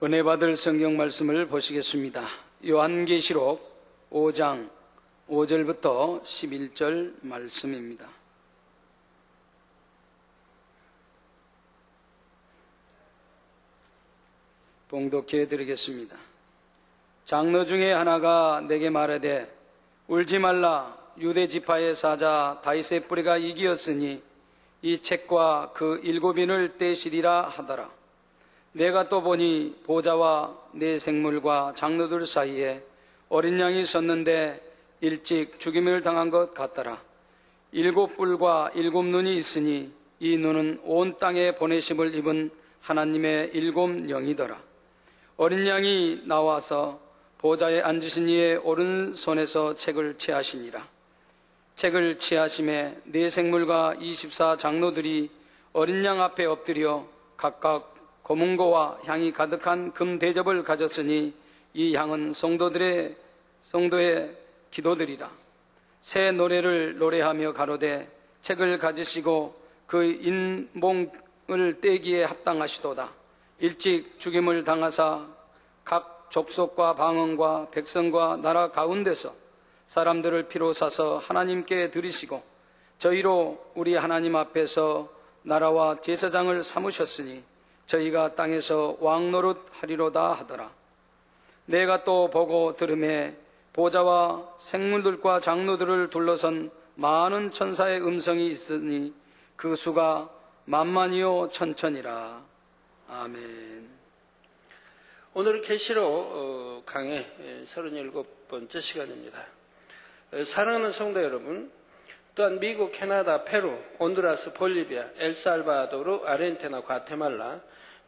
은혜 받을 성경 말씀을 보시겠습니다. 요한계시록 5장 5절부터 11절 말씀입니다. 봉독해 드리겠습니다. 장로 중에 하나가 내게 말하되 울지 말라. 유대 지파의 사자 다윗의 뿌리가 이기었으니 이 책과 그 7인을 떼시리라 하더라. 내가 또 보니 보좌와 네 생물과 장로들 사이에 어린 양이 섰는데 일찍 죽임을 당한 것 같더라. 7뿔과 7눈이 있으니 이 눈은 온 땅에 보내심을 입은 하나님의 7영이더라. 어린 양이 나와서 보좌에 앉으신 이의 오른손에서 책을 취하시니라. 책을 취하심에 네 생물과 24 장로들이 어린 양 앞에 엎드려 각각 고문고와 향이 가득한 금 대접을 가졌으니 이 향은 성도의 기도들이라. 새 노래를 노래하며 가로되 책을 가지시고 그 인봉을 떼기에 합당하시도다. 일찍 죽임을 당하사 각 족속과 방언과 백성과 나라 가운데서 사람들을 피로 사서 하나님께 드리시고 저희로 우리 하나님 앞에서 나라와 제사장을 삼으셨으니 저희가 땅에서 왕노릇 하리로다 하더라. 내가 또 보고 들음에 보좌와 생물들과 장로들을 둘러선 많은 천사의 음성이 있으니 그 수가 만만이요 천천이라. 아멘. 오늘은 계시록 강의 37번째 시간입니다. 사랑하는 성도 여러분, 또한 미국, 캐나다, 페루, 온두라스, 볼리비아, 엘살바도르, 아르헨티나, 과테말라,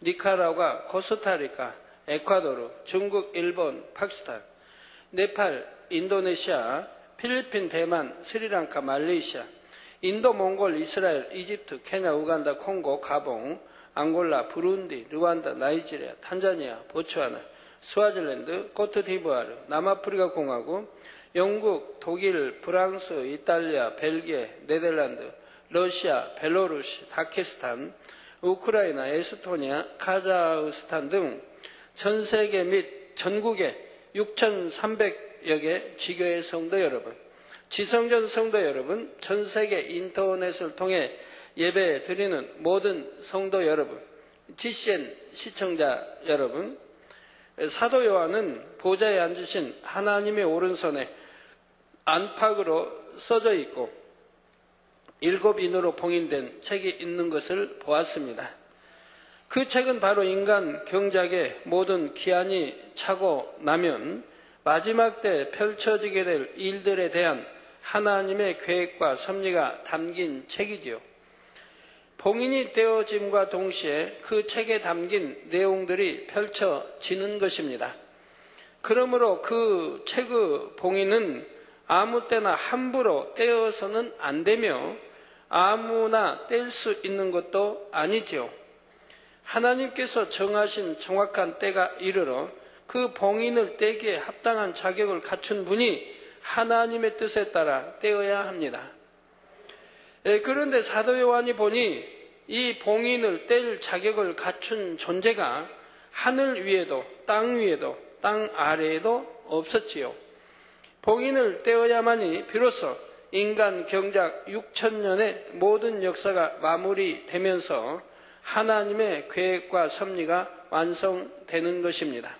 니카라과, 코스타리카, 에콰도르, 중국, 일본, 파키스탄, 네팔, 인도네시아, 필리핀, 대만, 스리랑카, 말레이시아, 인도, 몽골, 이스라엘, 이집트, 케냐, 우간다, 콩고, 가봉, 앙골라, 부룬디, 르완다, 나이지리아, 탄자니아, 보츠와나, 스와질랜드, 코트디부아르, 남아프리카 공화국, 영국, 독일, 프랑스, 이탈리아, 벨기에, 네덜란드, 러시아, 벨로루시, 다케스탄, 우크라이나, 에스토니아, 카자흐스탄 등 전 세계 및 전국의 6,300여 개 지교회 성도 여러분, 지성전 성도 여러분, 전 세계 인터넷을 통해 예배 드리는 모든 성도 여러분, GCN 시청자 여러분, 사도 요한은 보좌에 앉으신 하나님의 오른손에 안팎으로 써져 있고 7인으로 봉인된 책이 있는 것을 보았습니다. 그 책은 바로 인간 경작의 모든 기한이 차고 나면 마지막 때 펼쳐지게 될 일들에 대한 하나님의 계획과 섭리가 담긴 책이지요. 봉인이 되어짐과 동시에 그 책에 담긴 내용들이 펼쳐지는 것입니다. 그러므로 그 책의 봉인은 아무 때나 함부로 떼어서는 안 되며 아무나 뗄 수 있는 것도 아니지요. 하나님께서 정하신 정확한 때가 이르러 그 봉인을 떼기에 합당한 자격을 갖춘 분이 하나님의 뜻에 따라 떼어야 합니다. 그런데 사도 요한이 보니 이 봉인을 뗄 자격을 갖춘 존재가 하늘 위에도 땅 위에도 땅 아래에도 없었지요. 봉인을 떼어야만이 비로소 인간 경작 6,000년의 모든 역사가 마무리되면서 하나님의 계획과 섭리가 완성되는 것입니다.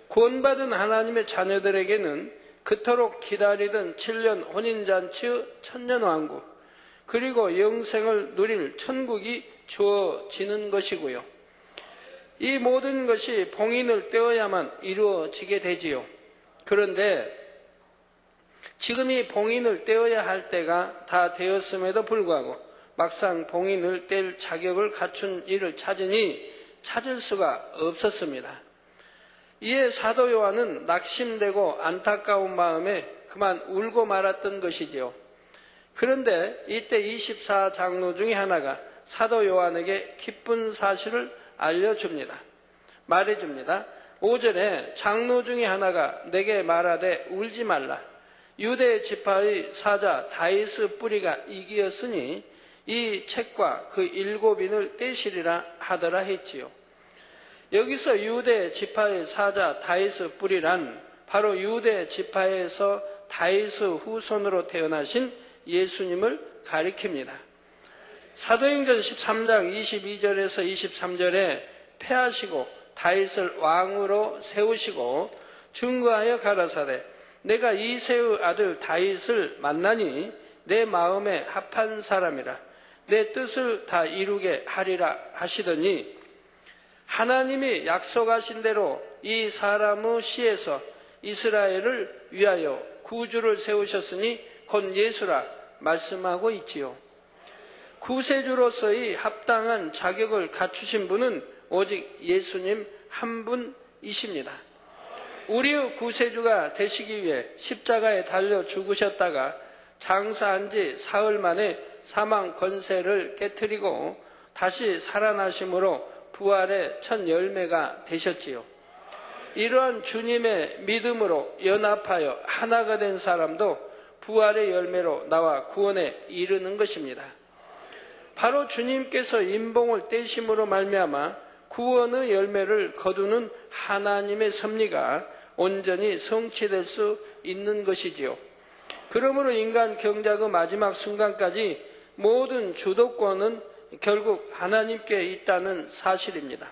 구원받은 하나님의 자녀들에게는 그토록 기다리던 7년 혼인잔치의 천년왕국, 그리고 영생을 누릴 천국이 주어지는 것이고요. 이 모든 것이 봉인을 떼어야만 이루어지게 되지요. 그런데 지금 이 봉인을 떼어야 할 때가 다 되었음에도 불구하고 막상 봉인을 뗄 자격을 갖춘 이를 찾으니 찾을 수가 없었습니다. 이에 사도 요한은 낙심되고 안타까운 마음에 그만 울고 말았던 것이지요. 그런데 이때 24장로 중에 하나가 사도 요한에게 기쁜 사실을 알려줍니다. 말해줍니다. 5절에 장로 중에 하나가 내게 말하되 울지 말라. 유대 지파의 사자 다윗의 뿌리가 이기었으니 이 책과 그 7인을 떼시리라 하더라 했지요. 여기서 유대 지파의 사자 다윗의 뿌리란 바로 유대 지파에서 다윗의 후손으로 태어나신 예수님을 가리킵니다. 사도행전 13장 22절에서 23절에 패하시고 다윗을 왕으로 세우시고 증거하여 가라사대 내가 이새의 아들 다윗을 만나니 내 마음에 합한 사람이라 내 뜻을 다 이루게 하리라 하시더니 하나님이 약속하신 대로 이 사람의 씨에서 이스라엘을 위하여 구주를 세우셨으니 곧 예수라 말씀하고 있지요. 구세주로서의 합당한 자격을 갖추신 분은 오직 예수님 한 분이십니다. 우리의 구세주가 되시기 위해 십자가에 달려 죽으셨다가 장사한 지 사흘 만에 사망 권세를 깨트리고 다시 살아나심으로 부활의 첫 열매가 되셨지요. 이러한 주님의 믿음으로 연합하여 하나가 된 사람도 부활의 열매로 나와 구원에 이르는 것입니다. 바로 주님께서 인봉을 떼심으로 말미암아 구원의 열매를 거두는 하나님의 섭리가 온전히 성취될 수 있는 것이지요. 그러므로 인간 경작의 마지막 순간까지 모든 주도권은 결국 하나님께 있다는 사실입니다.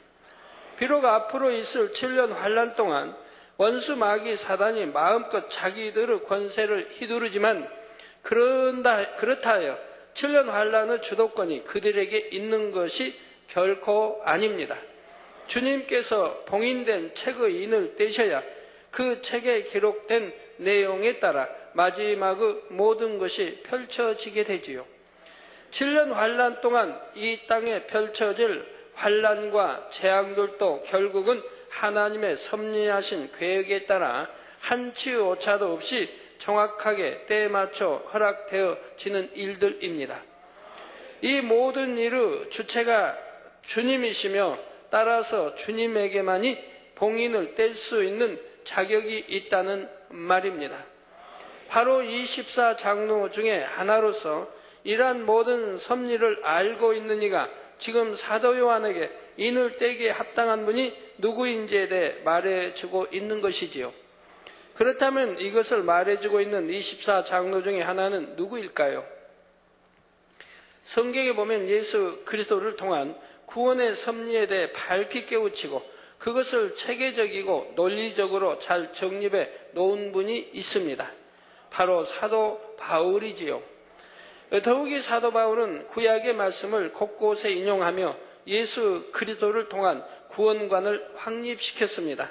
비록 앞으로 있을 7년 환란 동안 원수 마귀 사단이 마음껏 자기들의 권세를 휘두르지만 그렇다 하여 7년 환란의 주도권이 그들에게 있는 것이 결코 아닙니다. 주님께서 봉인된 책의 인을 떼셔야 그 책에 기록된 내용에 따라 마지막의 모든 것이 펼쳐지게 되지요. 7년 환란 동안 이 땅에 펼쳐질 환란과 재앙들도 결국은 하나님의 섭리하신 계획에 따라 한치의 오차도 없이 정확하게 때에 맞춰 허락되어지는 일들입니다. 이 모든 일의 주체가 주님이시며 따라서 주님에게만이 봉인을 뗄 수 있는 자격이 있다는 말입니다. 바로 24장로 중에 하나로서 이러한 모든 섭리를 알고 있는 이가 지금 사도 요한에게 인을 떼기에 합당한 분이 누구인지에 대해 말해주고 있는 것이지요. 그렇다면 이것을 말해주고 있는 24장로 중에 하나는 누구일까요? 성경에 보면 예수 그리스도를 통한 구원의 섭리에 대해 밝히 깨우치고 그것을 체계적이고 논리적으로 잘 정립해 놓은 분이 있습니다. 바로 사도 바울이지요. 더욱이 사도 바울은 구약의 말씀을 곳곳에 인용하며 예수 그리스도를 통한 구원관을 확립시켰습니다.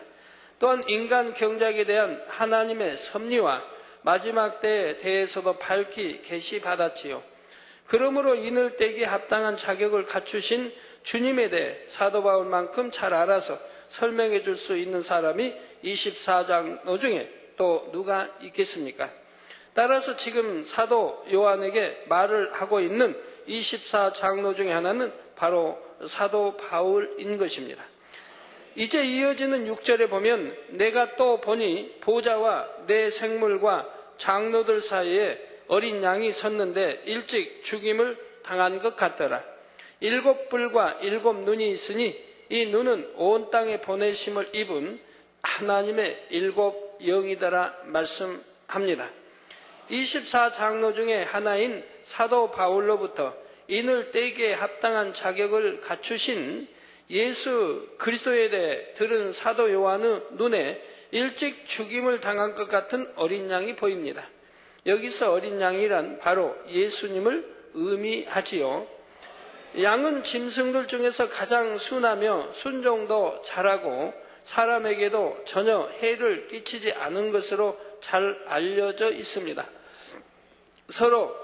또한 인간 경작에 대한 하나님의 섭리와 마지막 때에 대해서도 밝히 계시받았지요. 그러므로 인을 떼기에 합당한 자격을 갖추신 주님에 대해 사도 바울만큼 잘 알아서 설명해 줄 수 있는 사람이 24장로 중에 또 누가 있겠습니까? 따라서 지금 사도 요한에게 말을 하고 있는 24장로 중에 하나는 바로 사도 바울인 것입니다. 이제 이어지는 6절에 보면 내가 또 보니 보좌와 내 생물과 장로들 사이에 어린 양이 섰는데 일찍 죽임을 당한 것 같더라. 7뿔과 7눈이 있으니 이 눈은 온 땅에 보내심을 입은 하나님의 7 영이더라 말씀합니다. 24장로 중에 하나인 사도 바울로부터 인을 떼기에 합당한 자격을 갖추신 예수 그리스도에 대해 들은 사도 요한의 눈에 일찍 죽임을 당한 것 같은 어린 양이 보입니다. 여기서 어린 양이란 바로 예수님을 의미하지요. 양은 짐승들 중에서 가장 순하며 순종도 잘하고 사람에게도 전혀 해를 끼치지 않은 것으로 잘 알려져 있습니다. 서로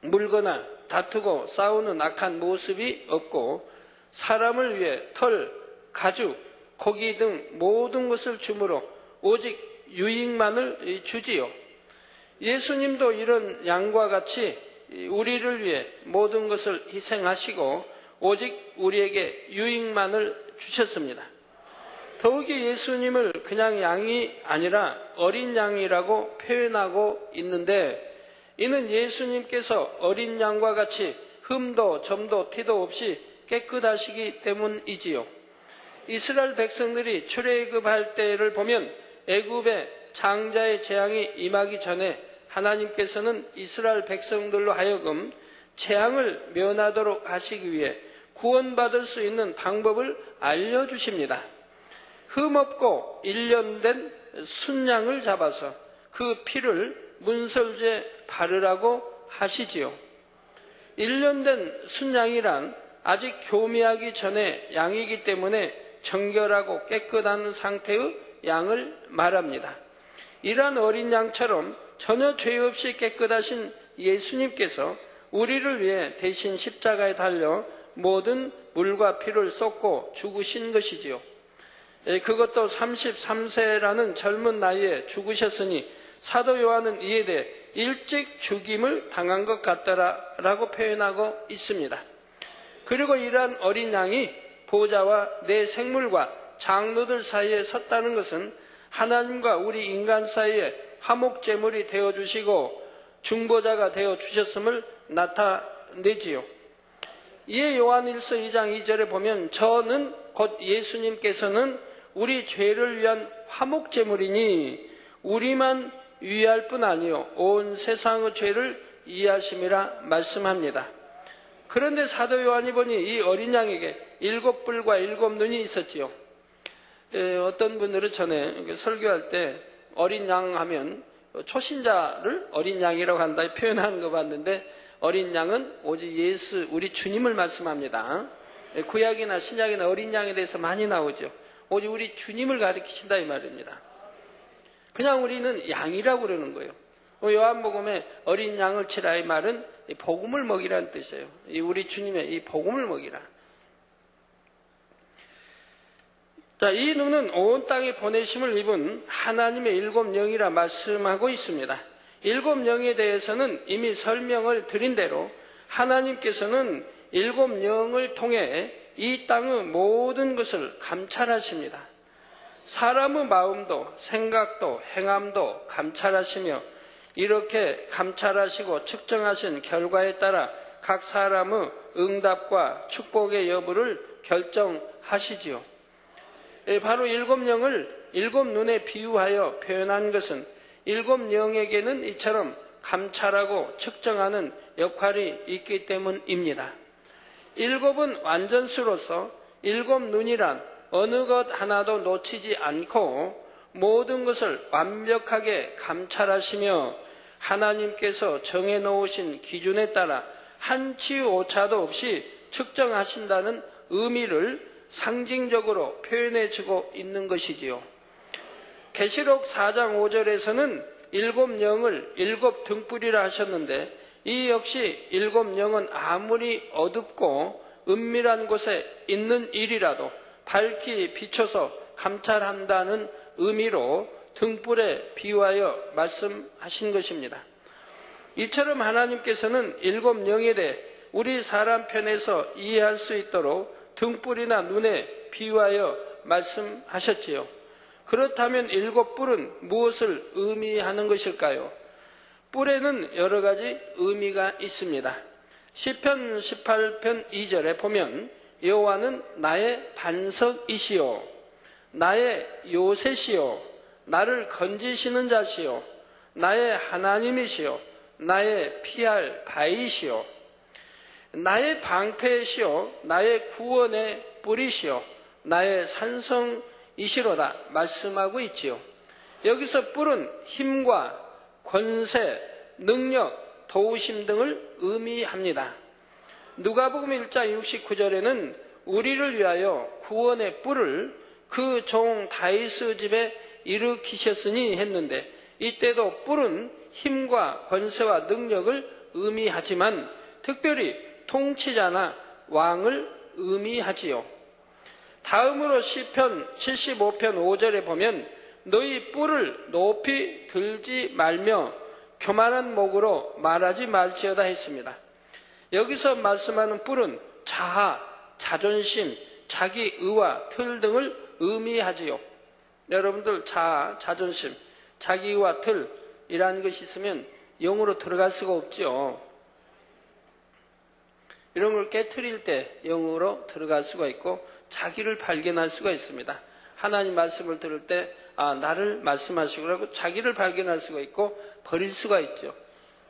물거나 다투고 싸우는 악한 모습이 없고 사람을 위해 털, 가죽, 고기 등 모든 것을 주므로 오직 유익만을 주지요. 예수님도 이런 양과 같이 우리를 위해 모든 것을 희생하시고 오직 우리에게 유익만을 주셨습니다. 더욱이 예수님을 그냥 양이 아니라 어린 양이라고 표현하고 있는데 이는 예수님께서 어린 양과 같이 흠도 점도 티도 없이 깨끗하시기 때문이지요. 이스라엘 백성들이 출애굽할 때를 보면 애굽의 장자의 재앙이 임하기 전에 하나님께서는 이스라엘 백성들로 하여금 재앙을 면하도록 하시기 위해 구원받을 수 있는 방법을 알려주십니다. 흠없고 1년 된 순양을 잡아서 그 피를 문설주에 바르라고 하시지요. 1년 된 순양이란 아직 교미하기 전에 양이기 때문에 정결하고 깨끗한 상태의 양을 말합니다. 이러한 어린 양처럼 전혀 죄 없이 깨끗하신 예수님께서 우리를 위해 대신 십자가에 달려 모든 물과 피를 쏟고 죽으신 것이지요. 그것도 33세라는 젊은 나이에 죽으셨으니 사도 요한은 이에 대해 일찍 죽임을 당한 것 같더라라고 표현하고 있습니다. 그리고 이러한 어린 양이 보좌와 내 생물과 장로들 사이에 섰다는 것은 하나님과 우리 인간 사이에 화목제물이 되어주시고 중보자가 되어주셨음을 나타내지요. 이에 요한일서 2장 2절에 보면 저는 곧 예수님께서는 우리 죄를 위한 화목제물이니 우리만 위할 뿐 아니요 온 세상의 죄를 이해하심이라 말씀합니다. 그런데 사도 요한이 보니 이 어린 양에게 7뿔과 7눈이 있었지요. 어떤 분들은 전에 설교할 때 어린 양 하면 초신자를 어린 양이라고 한다 표현하는 거 봤는데 어린 양은 오직 예수 우리 주님을 말씀합니다. 구약이나 신약이나 어린 양에 대해서 많이 나오죠. 오직 우리 주님을 가리키신다 이 말입니다. 그냥 우리는 양이라고 그러는 거예요. 요한복음에 어린 양을 치라 이 말은 복음을 먹이라는 뜻이에요. 우리 주님의 이 복음을 먹이라. 자, 이 눈은 온 땅에 보내심을 입은 하나님의 7영이라 말씀하고 있습니다. 7영에 대해서는 이미 설명을 드린 대로 하나님께서는 7영을 통해 이 땅의 모든 것을 감찰하십니다. 사람의 마음도 생각도 행함도 감찰하시며 이렇게 감찰하시고 측정하신 결과에 따라 각 사람의 응답과 축복의 여부를 결정하시지요. 바로 7영을 7눈에 비유하여 표현한 것은 7영에게는 이처럼 감찰하고 측정하는 역할이 있기 때문입니다. 7은 완전수로서 7눈이란 어느 것 하나도 놓치지 않고 모든 것을 완벽하게 감찰하시며 하나님께서 정해놓으신 기준에 따라 한치 오차도 없이 측정하신다는 의미를 상징적으로 표현해주고 있는 것이지요. 계시록 4장 5절에서는 7영을 7등불이라 하셨는데 이 역시 7영은 아무리 어둡고 은밀한 곳에 있는 일이라도 밝히 비춰서 감찰한다는 의미로 등불에 비유하여 말씀하신 것입니다. 이처럼 하나님께서는 7영에 대해 우리 사람 편에서 이해할 수 있도록 등불이나 눈에 비유하여 말씀하셨지요. 그렇다면 7뿔은 무엇을 의미하는 것일까요? 뿔에는 여러 가지 의미가 있습니다. 시편 18편 2절에 보면 여호와는 나의 반석이시요 나의 요새시요 나를 건지시는 자시요 나의 하나님이시요 나의 피할 바위시요 나의 방패시요 나의 구원의 뿔이시요 나의 산성이시로다 말씀하고 있지요. 여기서 뿔은 힘과 권세, 능력, 도우심 등을 의미합니다. 누가복음 1장 69절에는 우리를 위하여 구원의 뿔을 그 종 다윗의 집에 일으키셨으니 했는데 이때도 뿔은 힘과 권세와 능력을 의미하지만 특별히 통치자나 왕을 의미하지요. 다음으로 시편 75편 5절에 보면 너희 뿔을 높이 들지 말며 교만한 목으로 말하지 말지어다 했습니다. 여기서 말씀하는 뿔은 자아, 자존심, 자기 의와 틀 등을 의미하지요. 여러분들 자아, 자존심, 자기 의와 틀이라는 것이 있으면 영으로 들어갈 수가 없죠. 이런 걸 깨트릴 때 영으로 들어갈 수가 있고 자기를 발견할 수가 있습니다. 하나님 말씀을 들을 때 나를 말씀하시고라고 자기를 발견할 수가 있고 버릴 수가 있죠.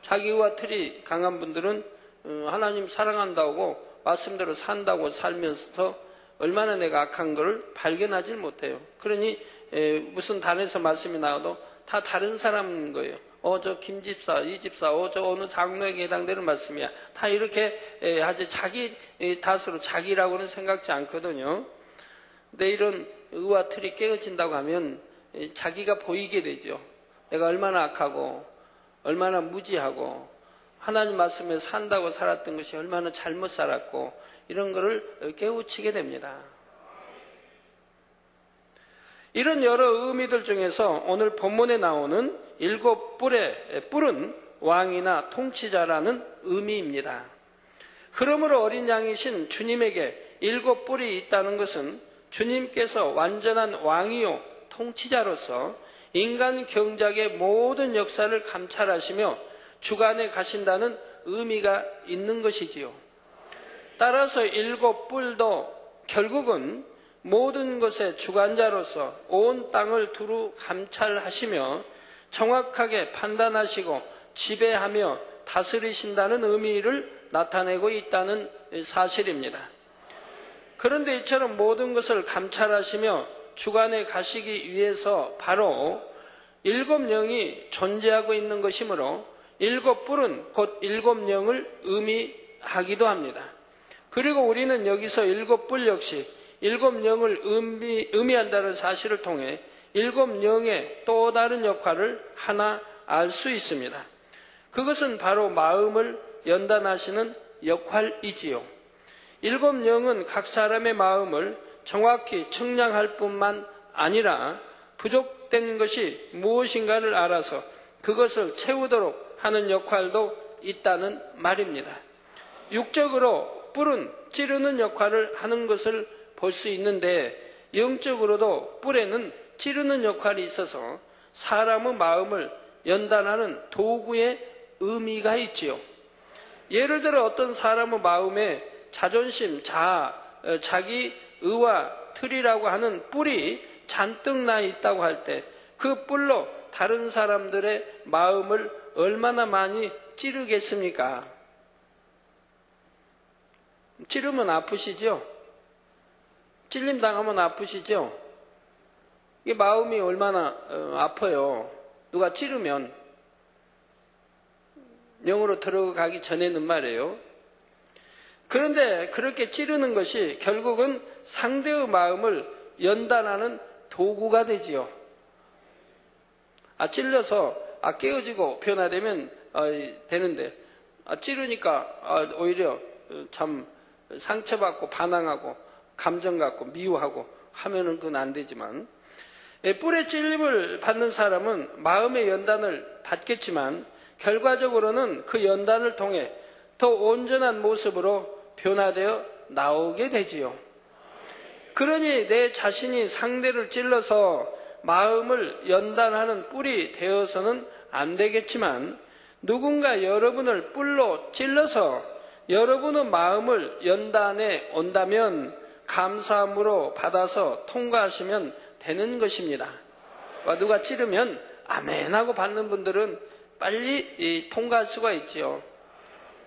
자기와 틀이 강한 분들은 하나님 사랑한다고 말씀대로 산다고 살면서 얼마나 내가 악한 것을 발견하지 못해요. 그러니 무슨 단에서 말씀이 나와도 다 다른 사람인 거예요. 저 김집사, 이 집사, 저 어느 장로에게 해당되는 말씀이야. 다 이렇게 아주 자기 탓으로 자기라고는 생각지 않거든요. 근데 이런 의와 틀이 깨어진다고 하면 자기가 보이게 되죠. 내가 얼마나 악하고 얼마나 무지하고 하나님 말씀에 산다고 살았던 것이 얼마나 잘못 살았고 이런 거를 깨우치게 됩니다. 이런 여러 의미들 중에서 오늘 본문에 나오는 7뿔의 뿔은 왕이나 통치자라는 의미입니다. 그러므로 어린 양이신 주님에게 7뿔이 있다는 것은 주님께서 완전한 왕이요 통치자로서 인간 경작의 모든 역사를 감찰하시며 주관해 가신다는 의미가 있는 것이지요. 따라서 7뿔도 결국은 모든 것의 주관자로서 온 땅을 두루 감찰하시며 정확하게 판단하시고 지배하며 다스리신다는 의미를 나타내고 있다는 사실입니다. 그런데 이처럼 모든 것을 감찰하시며 주관해 가시기 위해서 바로 7영이 존재하고 있는 것이므로 7뿔은 곧 7영을 의미하기도 합니다. 그리고 우리는 여기서 7뿔 역시 7영을 의미한다는 사실을 통해 7영의 또 다른 역할을 하나 알 수 있습니다. 그것은 바로 마음을 연단하시는 역할이지요. 7영은 각 사람의 마음을 정확히 측량할 뿐만 아니라 부족된 것이 무엇인가를 알아서 그것을 채우도록 하는 역할도 있다는 말입니다. 육적으로 뿔은 찌르는 역할을 하는 것을 볼 수 있는데 영적으로도 뿔에는 찌르는 역할이 있어서 사람의 마음을 연단하는 도구의 의미가 있지요. 예를 들어 어떤 사람의 마음에 자존심, 자아, 자기 의와 틀이라고 하는 뿔이 잔뜩 나 있다고 할 때 그 뿔로 다른 사람들의 마음을 얼마나 많이 찌르겠습니까? 찌르면 아프시죠? 찔림 당하면 아프시죠? 이게 마음이 얼마나 아파요. 누가 찌르면 영으로 들어가기 전에는 말이에요. 그런데 그렇게 찌르는 것이 결국은 상대의 마음을 연단하는 도구가 되지요. 찔려서 깨어지고 변화되면 되는데 찌르니까 오히려 참 상처받고 반항하고 감정 갖고 미워하고 하면은 그건 안 되지만 뿔의 찔림을 받는 사람은 마음의 연단을 받겠지만 결과적으로는 그 연단을 통해 더 온전한 모습으로 변화되어 나오게 되지요. 그러니 내 자신이 상대를 찔러서 마음을 연단하는 뿔이 되어서는 안 되겠지만 누군가 여러분을 뿔로 찔러서 여러분의 마음을 연단해 온다면 감사함으로 받아서 통과하시면 되는 것입니다. 누가 찌르면 아멘 하고 받는 분들은 빨리 통과할 수가 있지요.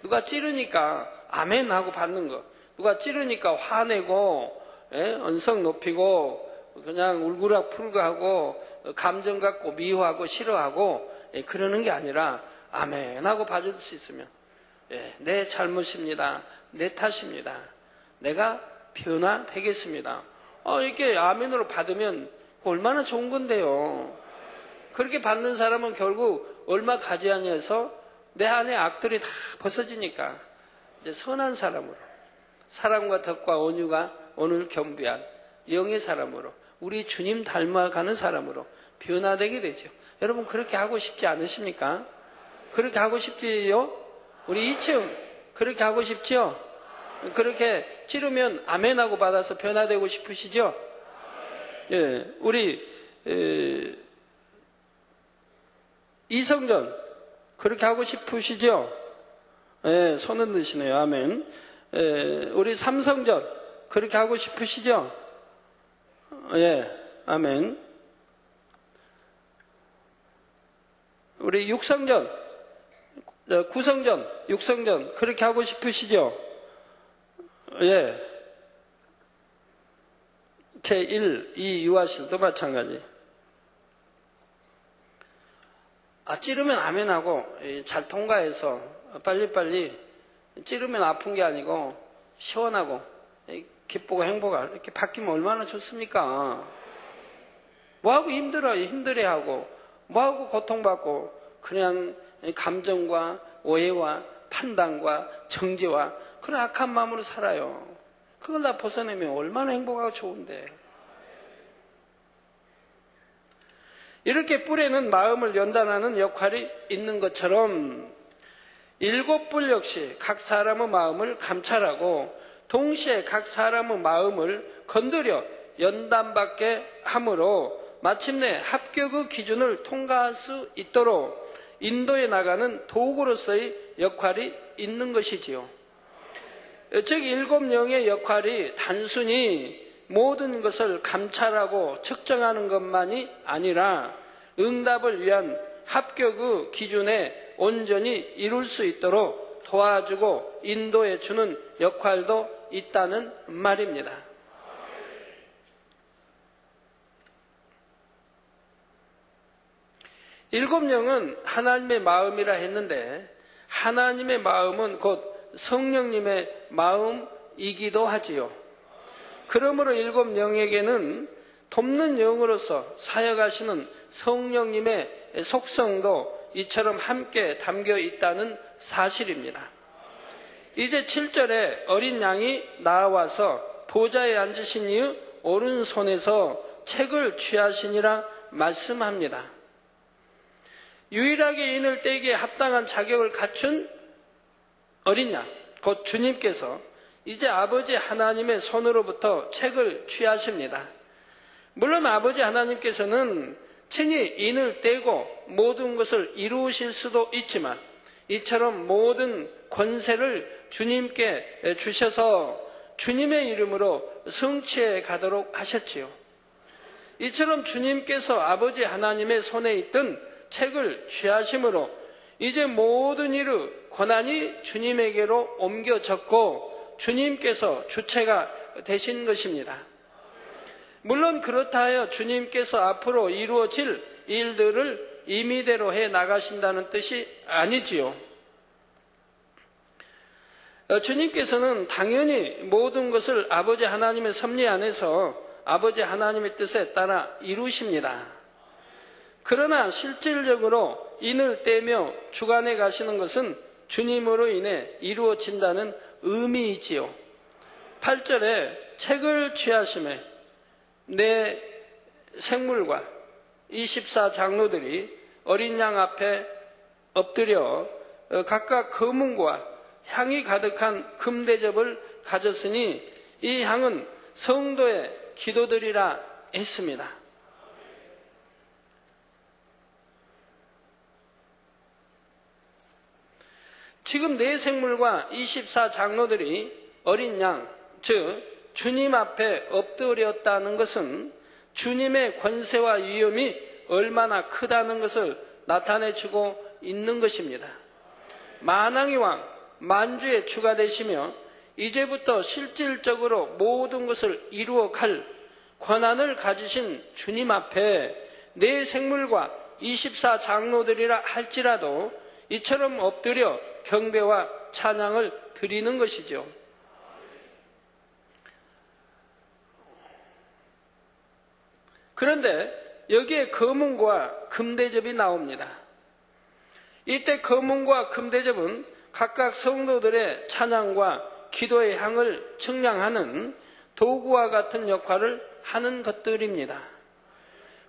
누가 찌르니까 아멘 하고 받는 거, 누가 찌르니까 화내고 언성 높이고 그냥 울그락불그하고 감정 갖고 미워하고 싫어하고 그러는 게 아니라 아멘 하고 봐줄 수 있으면 내 잘못입니다, 내 탓입니다, 내가 변화되겠습니다. 이렇게 아멘으로 받으면 얼마나 좋은 건데요. 그렇게 받는 사람은 결국 얼마 가지 아니해서 내 안에 악들이 다 벗어지니까 이제 선한 사람으로, 사랑과 덕과 온유가 오늘 겸비한 영의 사람으로, 우리 주님 닮아가는 사람으로 변화되게 되죠. 여러분 그렇게 하고 싶지 않으십니까? 그렇게 하고 싶지요? 우리 2층 그렇게 하고 싶죠? 그렇게 찌르면 아멘하고 받아서 변화되고 싶으시죠? 예, 우리 이성전 그렇게 하고 싶으시죠? 예, 손 흔드시네요. 아멘. 우리 삼성전 그렇게 하고 싶으시죠? 예, 아멘. 우리 육성전, 구성전, 육성전 그렇게 하고 싶으시죠? 예. 제1, 2 유아실도 마찬가지. 찌르면 아멘하고 잘 통과해서 빨리빨리 찌르면 아픈 게 아니고 시원하고 기쁘고 행복하고 이렇게 바뀌면 얼마나 좋습니까? 뭐하고 힘들어하고 뭐하고 고통받고 그냥 감정과 오해와 판단과 정죄와 그런 악한 마음으로 살아요. 그걸 다 벗어내면 얼마나 행복하고 좋은데. 이렇게 뿔에는 마음을 연단하는 역할이 있는 것처럼 일곱 뿔 역시 각 사람의 마음을 감찰하고 동시에 각 사람의 마음을 건드려 연단받게 함으로 마침내 합격의 기준을 통과할 수 있도록 인도해 나가는 도구로서의 역할이 있는 것이지요. 즉 일곱 영의 역할이 단순히 모든 것을 감찰하고 측정하는 것만이 아니라 응답을 위한 합격의 기준에 온전히 이룰 수 있도록 도와주고 인도해 주는 역할도 있다는 말입니다. 일곱 영은 하나님의 마음이라 했는데 하나님의 마음은 곧 성령님의 마음이기도 하지요. 그러므로 일곱 영에게는 돕는 영으로서 사역하시는 성령님의 속성도 이처럼 함께 담겨 있다는 사실입니다. 이제 7절에 어린 양이 나와서 보좌에 앉으신 이의 오른손에서 책을 취하시니라 말씀합니다. 유일하게 인을 떼기에 합당한 자격을 갖춘 어린 양, 곧 주님께서 이제 아버지 하나님의 손으로부터 책을 취하십니다. 물론 아버지 하나님께서는 친히 인을 떼고 모든 것을 이루실 수도 있지만 이처럼 모든 권세를 주님께 주셔서 주님의 이름으로 성취해 가도록 하셨지요. 이처럼 주님께서 아버지 하나님의 손에 있던 책을 취하심으로 이제 모든 일의 권한이 주님에게로 옮겨졌고 주님께서 주체가 되신 것입니다. 물론 그렇다 하여 주님께서 앞으로 이루어질 일들을 임의대로 해 나가신다는 뜻이 아니지요. 주님께서는 당연히 모든 것을 아버지 하나님의 섭리 안에서 아버지 하나님의 뜻에 따라 이루십니다. 그러나 실질적으로 인을 떼며 주관해 가시는 것은 주님으로 인해 이루어진다는 의미이지요. 8절에 책을 취하심에 내 생물과 24 장로들이 어린 양 앞에 엎드려 각각 금은과 향이 가득한 금대접을 가졌으니 이 향은 성도의 기도들이라 했습니다. 지금 내 생물과 24 장로들이 어린 양, 즉 주님 앞에 엎드렸다는 것은 주님의 권세와 위엄이 얼마나 크다는 것을 나타내주고 있는 것입니다. 만왕의 왕, 만주의 주가 되시며 이제부터 실질적으로 모든 것을 이루어 갈 권한을 가지신 주님 앞에 내 생물과 24 장로들이라 할지라도 이처럼 엎드려 경배와 찬양을 드리는 것이죠. 그런데 여기에 검은과 금대접이 나옵니다. 이때 검은과 금대접은 각각 성도들의 찬양과 기도의 향을 측량하는 도구와 같은 역할을 하는 것들입니다.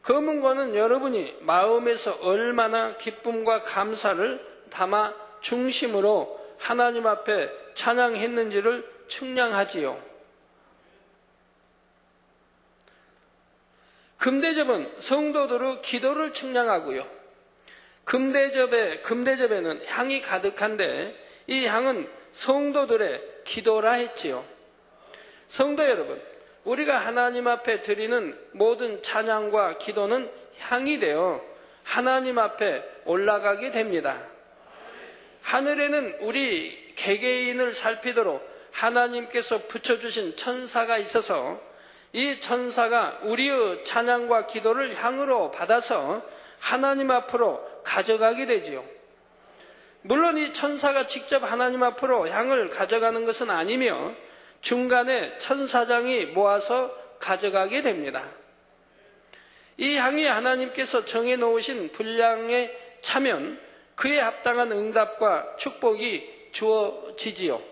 검은과는 여러분이 마음에서 얼마나 기쁨과 감사를 담아 중심으로 하나님 앞에 찬양했는지를 측량하지요. 금대접은 성도들의 기도를 측량하고요. 금대접에는 향이 가득한데 이 향은 성도들의 기도라 했지요. 성도 여러분, 우리가 하나님 앞에 드리는 모든 찬양과 기도는 향이 되어 하나님 앞에 올라가게 됩니다. 하늘에는 우리 개개인을 살피도록 하나님께서 붙여주신 천사가 있어서 이 천사가 우리의 찬양과 기도를 향으로 받아서 하나님 앞으로 가져가게 되지요. 물론 이 천사가 직접 하나님 앞으로 향을 가져가는 것은 아니며 중간에 천사장이 모아서 가져가게 됩니다. 이 향이 하나님께서 정해놓으신 분량에 차면 그에 합당한 응답과 축복이 주어지지요.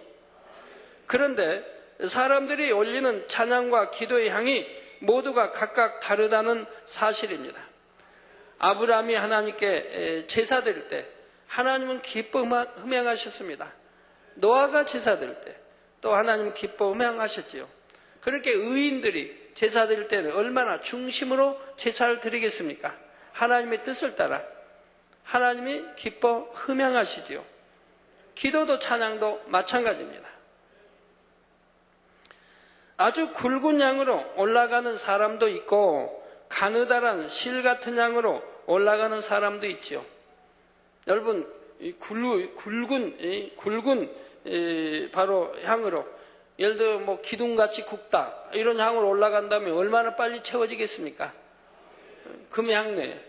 그런데 사람들이 올리는 찬양과 기도의 향이 모두가 각각 다르다는 사실입니다. 아브라함이 하나님께 제사 드릴 때 하나님은 기뻐 흠양하셨습니다. 노아가 제사 드릴 때 또 하나님은 기뻐 흠양하셨지요. 그렇게 의인들이 제사 드릴 때는 얼마나 중심으로 제사를 드리겠습니까? 하나님의 뜻을 따라 하나님이 기뻐 흠양하시지요. 기도도 찬양도 마찬가지입니다. 아주 굵은 양으로 올라가는 사람도 있고 가느다란 실 같은 양으로 올라가는 사람도 있지요. 여러분, 굵은 바로 향으로, 예를 들어 뭐 기둥같이 굵다 이런 향으로 올라간다면 얼마나 빨리 채워지겠습니까? 금향내,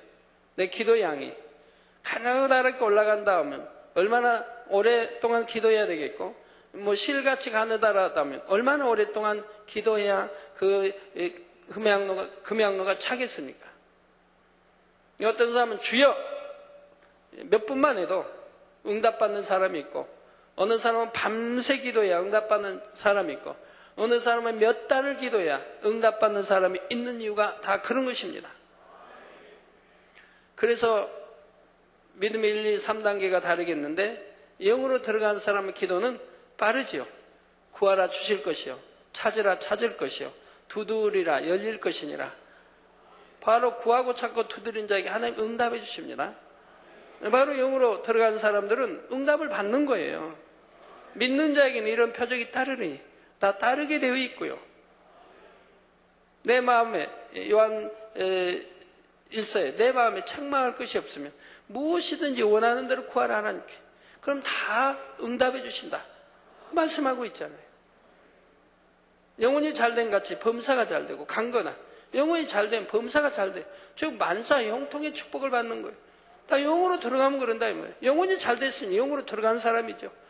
내 기도의 향이 가느다랗게 올라간다 하면 얼마나 오랫동안 기도해야 되겠고, 뭐 실같이 가느다랗다면 얼마나 오랫동안 기도해야 그 금향로가 차겠습니까? 어떤 사람은 주여 몇 분만 해도 응답받는 사람이 있고, 어느 사람은 밤새 기도해야 응답받는 사람이 있고, 어느 사람은 몇 달을 기도해야 응답받는 사람이 있는 이유가 다 그런 것입니다. 그래서 믿음의 1, 2, 3단계가 다르겠는데, 영으로 들어간 사람의 기도는 빠르지요. 구하라 주실 것이요, 찾으라 찾을 것이요, 두드리라 열릴 것이니라. 바로 구하고 찾고 두드린 자에게 하나님 응답해 주십니다. 바로 영으로 들어간 사람들은 응답을 받는 거예요. 믿는 자에게는 이런 표적이 따르니 다 따르게 되어 있고요. 내 마음에, 요한 1서에 내 마음에 책망할 것이 없으면 무엇이든지 원하는 대로 구하라 하나님께, 그럼 다 응답해 주신다 말씀하고 있잖아요. 영혼이 잘된 같이 범사가 잘되고, 강건한 영혼이 잘된 범사가 잘돼, 즉 만사 형통의 축복을 받는 거예요. 다 영으로 들어가면 그런다 이 말이에요. 영혼이 잘됐으니 영으로 들어간 사람이죠.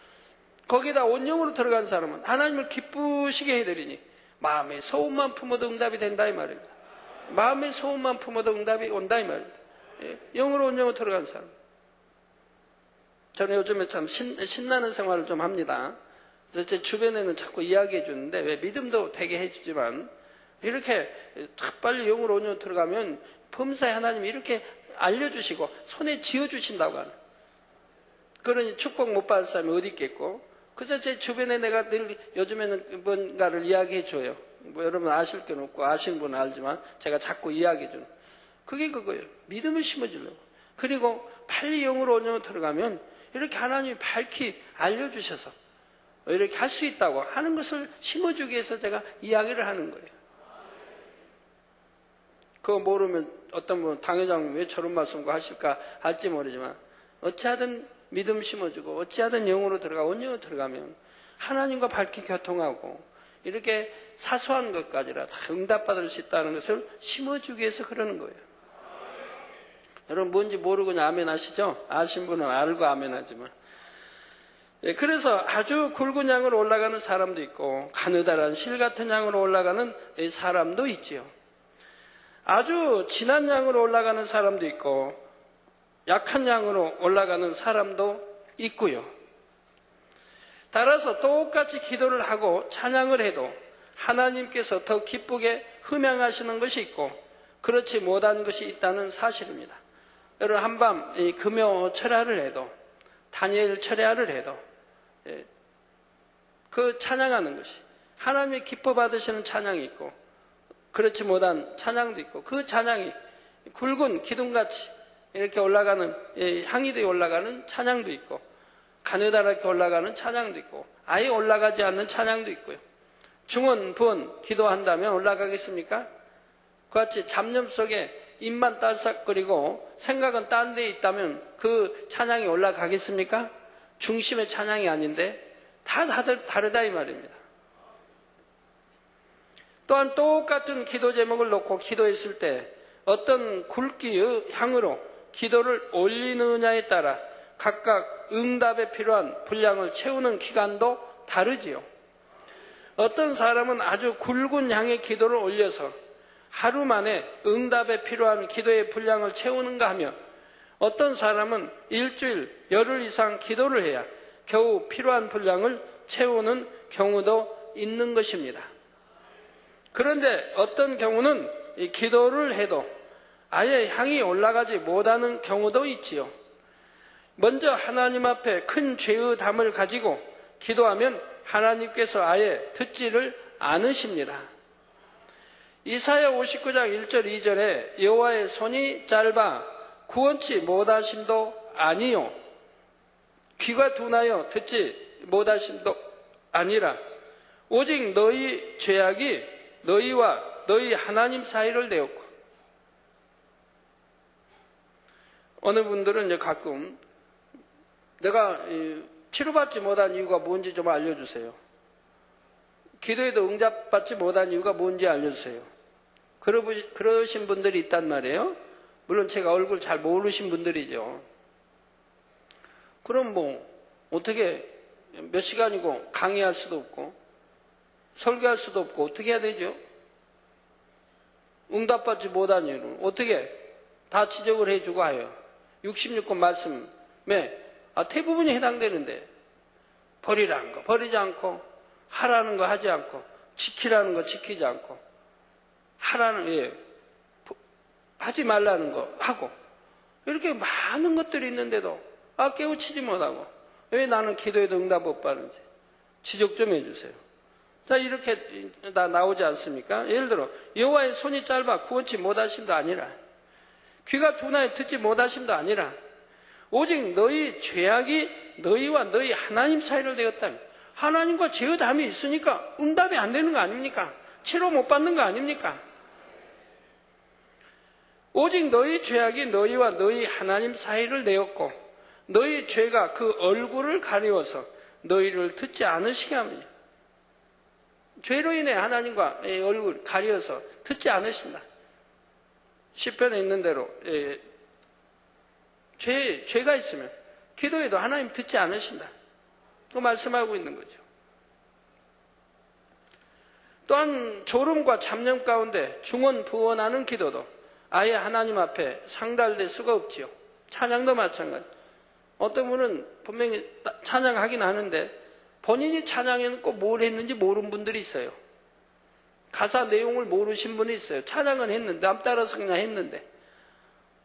거기다 온영으로 들어간 사람은 하나님을 기쁘시게 해드리니 마음의 소원만 품어도 응답이 된다 이 말입니다. 마음의 소원만 품어도 응답이 온다 이 말입니다. 영으로 온영으로 들어간 사람. 저는 요즘에 참 신나는 생활을 좀 합니다. 그래서 제 주변에는 자꾸 이야기해 주는데, 왜 믿음도 되게 해주지만 이렇게 빨리 영으로 온영으로 들어가면 범사에 하나님이 이렇게 알려주시고 손에 쥐어주신다고 하는, 그러니 축복 못 받을 사람이 어디 있겠고. 그래서 제 주변에 내가 늘 요즘에는 뭔가를 이야기해 줘요. 뭐 여러분 아실 건 없고 아시는 분은 알지만 제가 자꾸 이야기해 주는 그게 그거예요. 믿음을 심어주려고. 그리고 빨리 영으로 온영으로 들어가면 이렇게 하나님이 밝히 알려주셔서 이렇게 할 수 있다고 하는 것을 심어주기 위해서 제가 이야기를 하는 거예요. 그거 모르면 어떤 분은 당회장님 왜 저런 말씀과 하실까 할지 모르지만, 어찌하든 믿음 심어주고 어찌하든 영으로 들어가 온영으로 들어가면 하나님과 밝게 교통하고 이렇게 사소한 것까지라 다 응답받을 수 있다는 것을 심어주기 위해서 그러는 거예요. 여러분 뭔지 모르고 그냥 아멘 하시죠? 아신 분은 알고 아멘 하지만. 그래서 아주 굵은 양으로 올라가는 사람도 있고 가느다란 실 같은 양으로 올라가는 사람도 있지요. 아주 진한 양으로 올라가는 사람도 있고 약한 양으로 올라가는 사람도 있고요. 따라서 똑같이 기도를 하고 찬양을 해도 하나님께서 더 기쁘게 흠양하시는 것이 있고 그렇지 못한 것이 있다는 사실입니다. 여러분 한밤 금요 철야를 해도, 다니엘 철야를 해도 그 찬양하는 것이 하나님의 기뻐 받으시는 찬양이 있고 그렇지 못한 찬양도 있고, 그 찬양이 굵은 기둥같이 이렇게 올라가는, 향이 되어 올라가는 찬양도 있고 가느다랗게 올라가는 찬양도 있고 아예 올라가지 않는 찬양도 있고요. 중원, 부원 기도한다면 올라가겠습니까? 그같이 잡념 속에 입만 딸싹거리고 생각은 딴 데 있다면 그 찬양이 올라가겠습니까? 중심의 찬양이 아닌데 다들 다르다 이 말입니다. 또한 똑같은 기도 제목을 놓고 기도했을 때 어떤 굵기의 향으로 기도를 올리느냐에 따라 각각 응답에 필요한 분량을 채우는 기간도 다르지요. 어떤 사람은 아주 굵은 향의 기도를 올려서 하루 만에 응답에 필요한 기도의 분량을 채우는가 하면 어떤 사람은 일주일, 열흘 이상 기도를 해야 겨우 필요한 분량을 채우는 경우도 있는 것입니다. 그런데 어떤 경우는 이 기도를 해도 아예 향이 올라가지 못하는 경우도 있지요. 먼저 하나님 앞에 큰 죄의 담을 가지고 기도하면 하나님께서 아예 듣지를 않으십니다. 이사야 59장 1절 2절에 여호와의 손이 짧아 구원치 못하심도 아니요 귀가 둔하여 듣지 못하심도 아니라 오직 너희 죄악이 너희와 너희 하나님 사이를 내었고, 어느 분들은 이제 가끔 내가 치료받지 못한 이유가 뭔지 좀 알려주세요. 기도에도 응답받지 못한 이유가 뭔지 알려주세요. 그러신 분들이 있단 말이에요. 물론 제가 얼굴 잘 모르신 분들이죠. 그럼 뭐 어떻게 몇 시간이고 강의할 수도 없고 설교할 수도 없고 어떻게 해야 되죠? 응답받지 못한 이유를 어떻게 다 지적을 해주고 하여 66권 말씀에 대부분이 해당되는데 버리라는 거 버리지 않고 하라는 거 하지 않고 지키라는 거 지키지 않고 하지 말라는 거 하고 이렇게 많은 것들이 있는데도 깨우치지 못하고 왜 나는 기도에도 응답 못 받는지 지적 좀 해주세요. 자, 이렇게 다 나오지 않습니까? 예를 들어 여호와의 손이 짧아 구원치 못하심도 아니라 귀가 둔하여 듣지 못하심도 아니라 오직 너희 죄악이 너희와 너희 하나님 사이를 내었다면 하나님과 죄의 담이 있으니까 응답이 안 되는 거 아닙니까? 치료 못 받는 거 아닙니까? 오직 너희 죄악이 너희와 너희 하나님 사이를 내었고 너희 죄가 그 얼굴을 가리워서 너희를 듣지 않으시게 합니다. 죄로 인해 하나님과 얼굴 가려서 듣지 않으신다. 시편에 있는 대로 죄가 있으면 기도해도 하나님 듣지 않으신다. 그 말씀하고 있는 거죠. 또한 졸음과 잡념 가운데 중언부언하는 기도도 아예 하나님 앞에 상달될 수가 없지요. 찬양도 마찬가지. 어떤 분은 분명히 찬양하긴 하는데 본인이 찬양해놓고 뭘 했는지 모르는 분들이 있어요. 가사 내용을 모르신 분이 있어요. 찬양은 했는데 남 따라서 그냥 했는데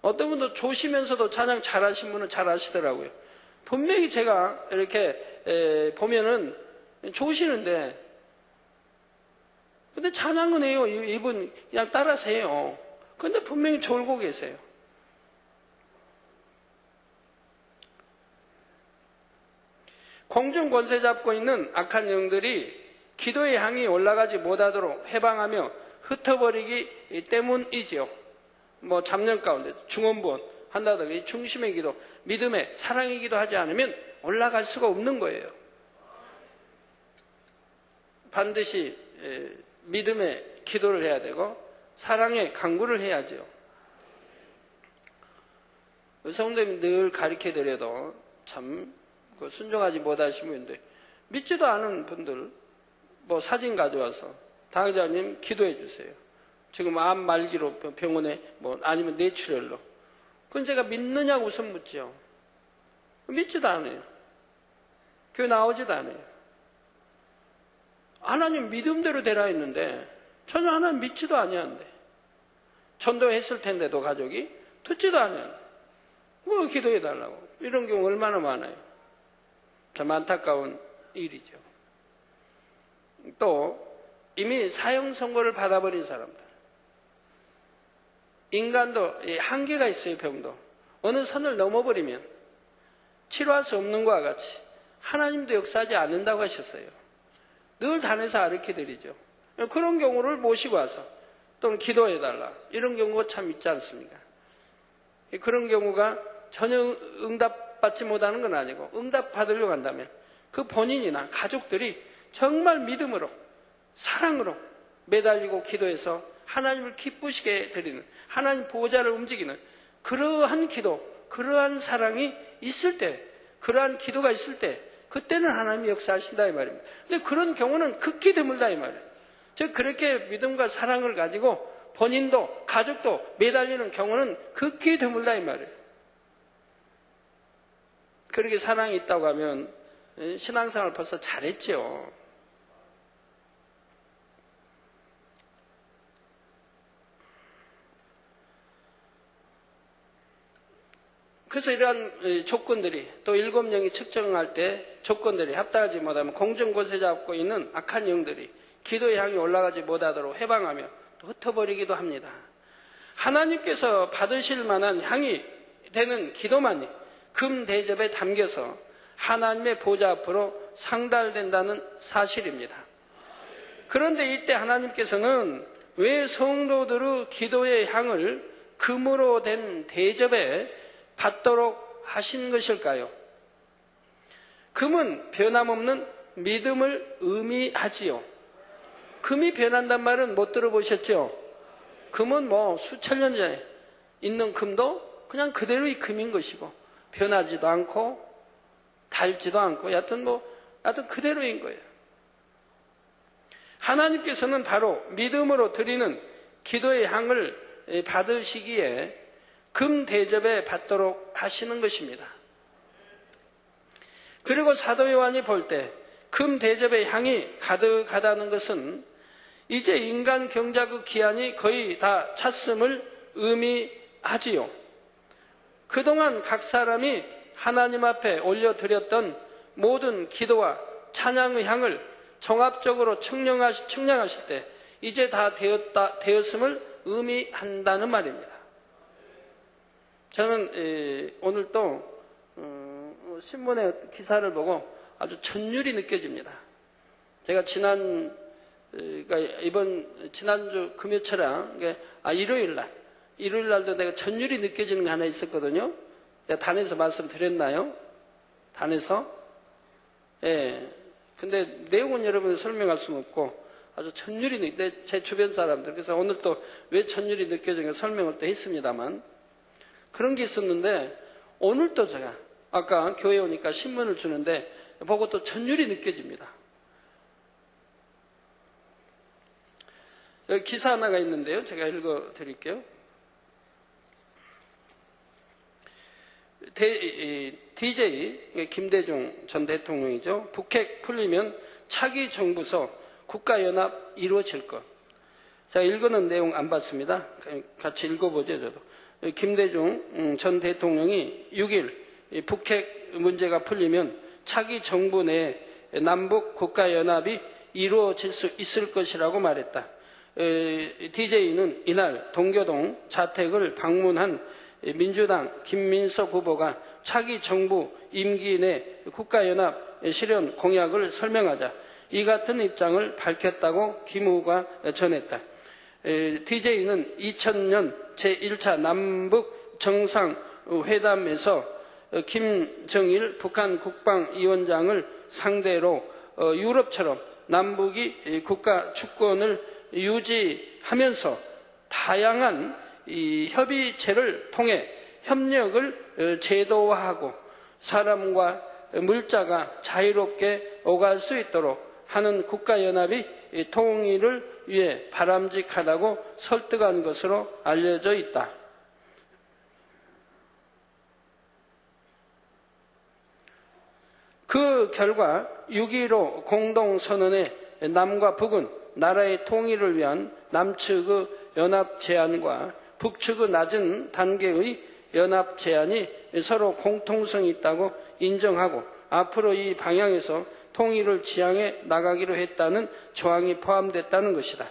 어떤 분도 조시면서도 찬양 잘하신 분은 잘하시더라고요. 분명히 제가 이렇게 보면은 조시는데 근데 찬양은 해요. 이분 그냥 따라서 해요. 근데 분명히 졸고 계세요. 공중 권세 잡고 있는 악한 영들이 기도의 향이 올라가지 못하도록 해방하며 흩어버리기 때문이지요. 뭐 잡념 가운데 중언부언 한다든가 이 중심의 기도, 믿음의 사랑의 기도 하지 않으면 올라갈 수가 없는 거예요. 반드시 믿음의 기도를 해야 되고 사랑의 간구를 해야죠. 성도님이 늘 가르쳐드려도 참 순종하지 못하신 분인데 믿지도 않은 분들 뭐 사진 가져와서 당회장님 기도해 주세요. 지금 암 말기로 병원에 뭐 아니면 뇌출혈로. 그건 제가 믿느냐고 우선 묻죠. 믿지도 않아요. 교회 나오지도 않아요. 하나님 믿음대로 되라 했는데 전혀 하나님 믿지도 아니하는데 전도했을 텐데도 가족이 듣지도 않아요. 뭐 기도해 달라고. 이런 경우 얼마나 많아요. 참 안타까운 일이죠. 또 이미 사형 선고를 받아버린 사람들. 인간도 한계가 있어요. 병도. 어느 선을 넘어버리면 치료할 수 없는 것과 같이 하나님도 역사하지 않는다고 하셨어요. 늘 단에서 아르게 드리죠. 그런 경우를 모시고 와서 또는 기도해달라 이런 경우가 참 있지 않습니까? 그런 경우가 전혀 응답받지 못하는 건 아니고 응답받으려고 한다면 그 본인이나 가족들이 정말 믿음으로 사랑으로 매달리고 기도해서 하나님을 기쁘시게 드리는 하나님 보호자를 움직이는 그러한 기도, 그러한 사랑이 있을 때, 그러한 기도가 있을 때 그때는 하나님이 역사하신다 이 말입니다. 근데 그런 경우는 극히 드물다 이 말이에요. 즉 그렇게 믿음과 사랑을 가지고 본인도 가족도 매달리는 경우는 극히 드물다 이 말이에요. 그렇게 사랑이 있다고 하면 신앙생활 벌써 잘했죠. 그래서 이러한 조건들이 또 7명이 측정할 때 조건들이 합당하지 못하면 공정곳에 잡고 있는 악한 영들이 기도의 향이 올라가지 못하도록 해방하며 또 흩어버리기도 합니다. 하나님께서 받으실 만한 향이 되는 기도만이 금 대접에 담겨서 하나님의 보좌 앞으로 상달된다는 사실입니다. 그런데 이때 하나님께서는 왜 성도들의 기도의 향을 금으로 된 대접에 받도록 하신 것일까요? 금은 변함없는 믿음을 의미하지요. 금이 변한단 말은 못 들어보셨죠? 금은 뭐 수천 년 전에 있는 금도 그냥 그대로의 금인 것이고 변하지도 않고 닳지도 않고 여하튼 그대로인 거예요. 하나님께서는 바로 믿음으로 드리는 기도의 향을 받으시기에 금 대접에 받도록 하시는 것입니다. 그리고 사도 요한이 볼 때 금 대접의 향이 가득하다는 것은 이제 인간 경작의 기한이 거의 다 찼음을 의미하지요. 그동안 각 사람이 하나님 앞에 올려드렸던 모든 기도와 찬양의 향을 종합적으로 측량하실 때 이제 다 되었음을 의미한다는 말입니다. 저는 오늘 또 신문의 기사를 보고 아주 전율이 느껴집니다. 제가 지난주 금요철에 일요일 날도 내가 전율이 느껴지는 게 하나 있었거든요. 내가 단에서 말씀드렸나요? 단에서? 예. 근데 내용은 여러분이 설명할 수는 없고 아주 전율이 제 주변 사람들, 그래서 오늘 또 왜 전율이 느껴지는가 설명을 또 했습니다만 그런 게 있었는데 오늘 또 제가 아까 교회 오니까 신문을 주는데 보고 또 전율이 느껴집니다. 여기 기사 하나가 있는데요. 제가 읽어 드릴게요. DJ 김대중 전 대통령이죠. 북핵 풀리면 차기 정부서 국가연합 이루어질 것. 제가 읽어놓은 내용 안 봤습니다. 같이 읽어보죠. 저도. 김대중 전 대통령이 6일 북핵 문제가 풀리면 차기 정부 내 남북 국가연합이 이루어질 수 있을 것이라고 말했다. DJ는 이날 동교동 자택을 방문한 민주당 김민석 후보가 차기 정부 임기 내 국가연합 실현 공약을 설명하자 이 같은 입장을 밝혔다고 김 후보가 전했다. DJ는 2000년 제1차 남북 정상회담에서 김정일 북한 국방위원장을 상대로 유럽처럼 남북이 국가 주권을 유지하면서 다양한 이 협의체를 통해 협력을 제도화하고 사람과 물자가 자유롭게 오갈 수 있도록 하는 국가연합이 통일을 위해 바람직하다고 설득한 것으로 알려져 있다. 그 결과 6.15 공동선언의 남과 북은 나라의 통일을 위한 남측의 연합 제안과 북측의 낮은 단계의 연합 제안이 서로 공통성이 있다고 인정하고 앞으로 이 방향에서 통일을 지향해 나가기로 했다는 조항이 포함됐다는 것이다.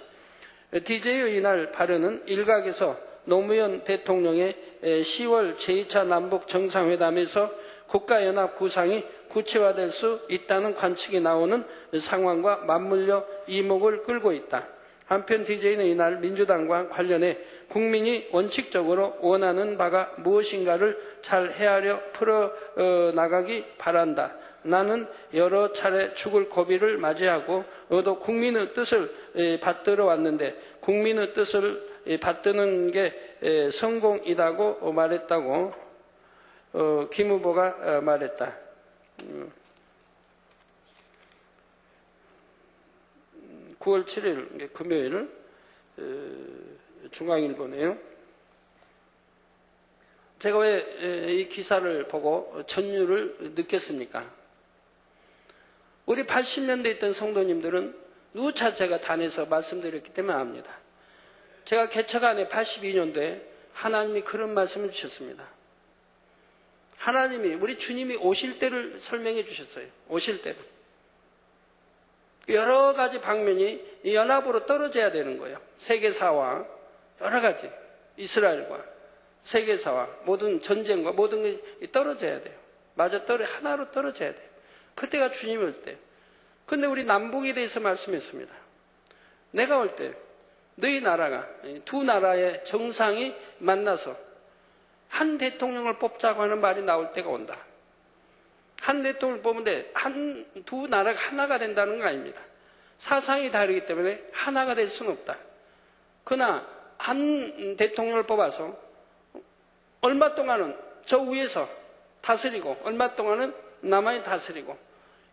DJ의 이날 발언은 일각에서 노무현 대통령의 10월 제2차 남북 정상회담에서 국가연합 구상이 구체화될 수 있다는 관측이 나오는 상황과 맞물려 이목을 끌고 있다. 한편 DJ는 이날 민주당과 관련해 국민이 원칙적으로 원하는 바가 무엇인가를 잘 헤아려 풀어나가기 바란다. 나는 여러 차례 죽을 고비를 맞이하고 또 국민의 뜻을 받들어 왔는데 국민의 뜻을 받드는 게 성공이라고 말했다고 김 후보가 말했다. 9월 7일 금요일 중앙일보네요. 제가 왜 이 기사를 보고 전율을 느꼈습니까? 우리 80년대에 있던 성도님들은 누차 제가 단에서 말씀드렸기 때문에 압니다. 제가 개척안에 82년도에 하나님이 그런 말씀을 주셨습니다. 하나님이 우리 주님이 오실 때를 설명해 주셨어요. 오실 때를. 여러 가지 방면이 연합으로 떨어져야 되는 거예요. 세계사와 여러 가지 이스라엘과 세계사와 모든 전쟁과 모든 게 떨어져야 돼요. 마저 하나로 떨어져야 돼요. 그때가 주님이 올 때. 근데 우리 남북에 대해서 말씀했습니다. 내가 올 때 너희 나라가 두 나라의 정상이 만나서 한 대통령을 뽑자고 하는 말이 나올 때가 온다. 한 대통령을 뽑는데 두 나라가 하나가 된다는 거 아닙니다. 사상이 다르기 때문에 하나가 될 수는 없다. 그러나 한 대통령을 뽑아서 얼마 동안은 저 위에서 다스리고 얼마 동안은 남한이 다스리고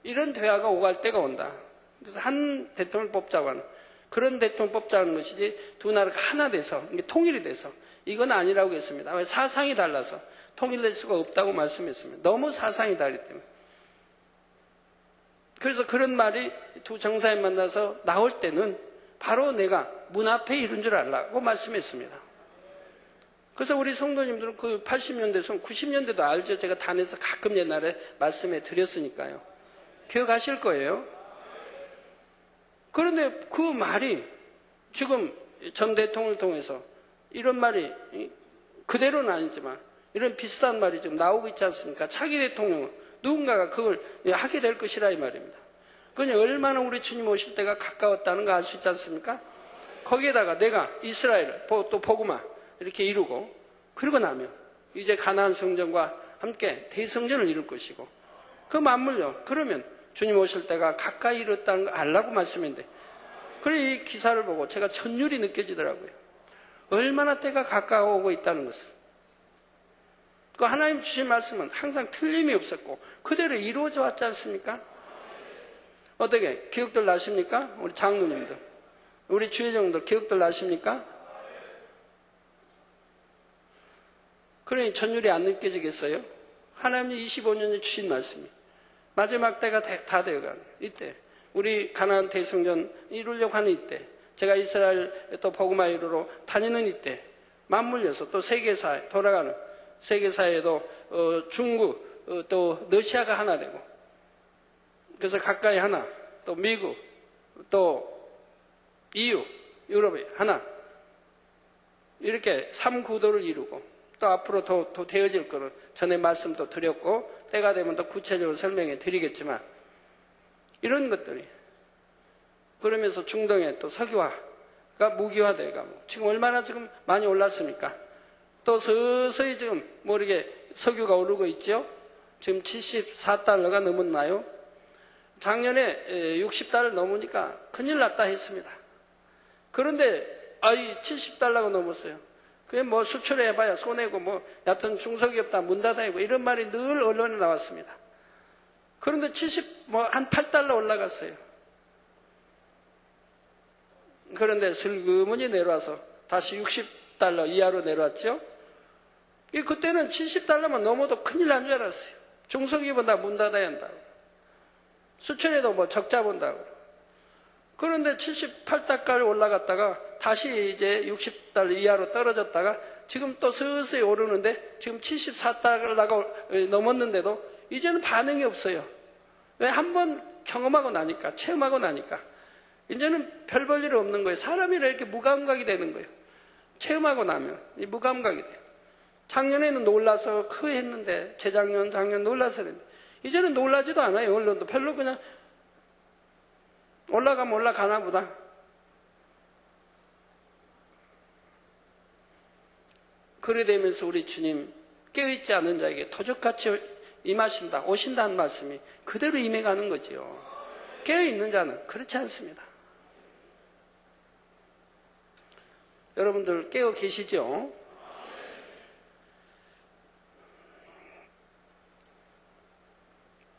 이런 대화가 오갈 때가 온다. 그래서 한 대통령을 뽑자고 하는 그런 대통령을 뽑자는 것이지 두 나라가 하나 돼서 통일이 돼서 이건 아니라고 했습니다. 왜? 사상이 달라서 통일될 수가 없다고 말씀했습니다. 너무 사상이 다르기 때문에. 그래서 그런 말이 두 정상이 만나서 나올 때는 바로 내가 문 앞에 이른 줄 알라고 말씀했습니다. 그래서 우리 성도님들은 그 80년대, 90년대도 알죠. 제가 단에서 가끔 옛날에 말씀해 드렸으니까요. 기억하실 거예요. 그런데 그 말이 지금 전 대통령을 통해서 이런 말이 그대로는 아니지만 이런 비슷한 말이 지금 나오고 있지 않습니까? 차기 대통령은 누군가가 그걸 하게 될 것이라 이 말입니다. 그러니 얼마나 우리 주님 오실 때가 가까웠다는 거 알 수 있지 않습니까? 거기에다가 내가 이스라엘 또 복음화 이렇게 이루고 그러고 나면 이제 가나안 성전과 함께 대성전을 이룰 것이고 그 맞물려 그러면 주님 오실 때가 가까이 이뤘다는 거 알라고 말씀했는데 그래 이 기사를 보고 제가 전율이 느껴지더라고요. 얼마나 때가 가까워오고 있다는 것을. 그 하나님 주신 말씀은 항상 틀림이 없었고 그대로 이루어져 왔지 않습니까? 어떻게 기억들 나십니까? 우리 장로님들, 우리 주회장들 기억들 나십니까? 그러니 전율이 안 느껴지겠어요? 하나님이 25년에 주신 말씀이 마지막 때가 다 되어가는 이때 우리 가나안 대성전 이루려고 하는 이때 제가 이스라엘 또 복음화 이루러 다니는 이때 맞물려서 또 세계사에 돌아가는 세계사에도 중국 또 러시아가 하나 되고 그래서 가까이 하나 또 미국 또 EU 유럽이 하나 이렇게 3구도를 이루고 또 앞으로 더 되어질 거는 전에 말씀도 드렸고 때가 되면 더 구체적으로 설명해 드리겠지만 이런 것들이 그러면서 중동에 또 석유화가 무기화돼가고 지금 얼마나 지금 많이 올랐습니까? 또 서서히 지금 모르게 석유가 오르고 있죠. 지금 74달러가 넘었나요? 작년에 60달러 넘으니까 큰일 났다 했습니다. 그런데 70달러가 넘었어요. 그게 뭐 수출해봐야 손해고 뭐 여하튼 중소기업 다 문 닫아야고 이런 말이 늘 언론에 나왔습니다. 그런데 한 8달러 올라갔어요. 그런데 슬그머니 내려와서 다시 60달러 이하로 내려왔죠. 그때는 70달러만 넘어도 큰일 난 줄 알았어요. 중소기업은 다 문 닫아야 한다고. 수출해도 뭐 적자 본다고. 그런데 78달러까지 올라갔다가 다시 이제 60달러 이하로 떨어졌다가 지금 또 서서히 오르는데 지금 74달러가 넘었는데도 이제는 반응이 없어요. 왜? 한번 경험하고 나니까, 체험하고 나니까. 이제는 별 볼 일 없는 거예요. 사람이 이렇게 무감각이 되는 거예요. 체험하고 나면 무감각이 돼요. 작년에는 놀라서 그 했는데, 재작년, 작년 놀라서 그랬는데, 이제는 놀라지도 않아요. 언론도 별로 그냥 올라가면 올라가나 보다. 그래 되면서 우리 주님 깨어있지 않은 자에게 도적같이 임하신다, 오신다는 말씀이 그대로 임해가는 거지요. 깨어있는 자는 그렇지 않습니다. 여러분들 깨어 계시죠?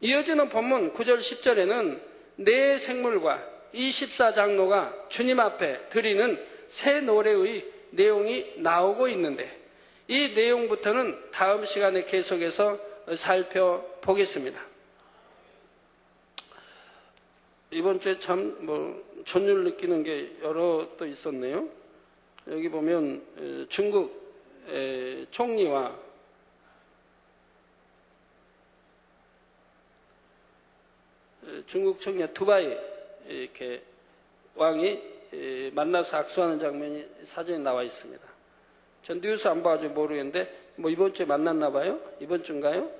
이어지는 본문 9절 10절에는 네 생물과 24장로가 주님 앞에 드리는 새 노래의 내용이 나오고 있는데, 이 내용부터는 다음 시간에 계속해서 살펴보겠습니다. 이번 주에 참 전율 느끼는 게 여러 또 있었네요. 여기 보면 중국 총리와 중국 총리 두바이 이렇게 왕이 만나서 악수하는 장면이 사진에 나와 있습니다. 전 뉴스 안 봐가지고 모르겠는데 이번 주에 만났나 봐요? 이번 주인가요?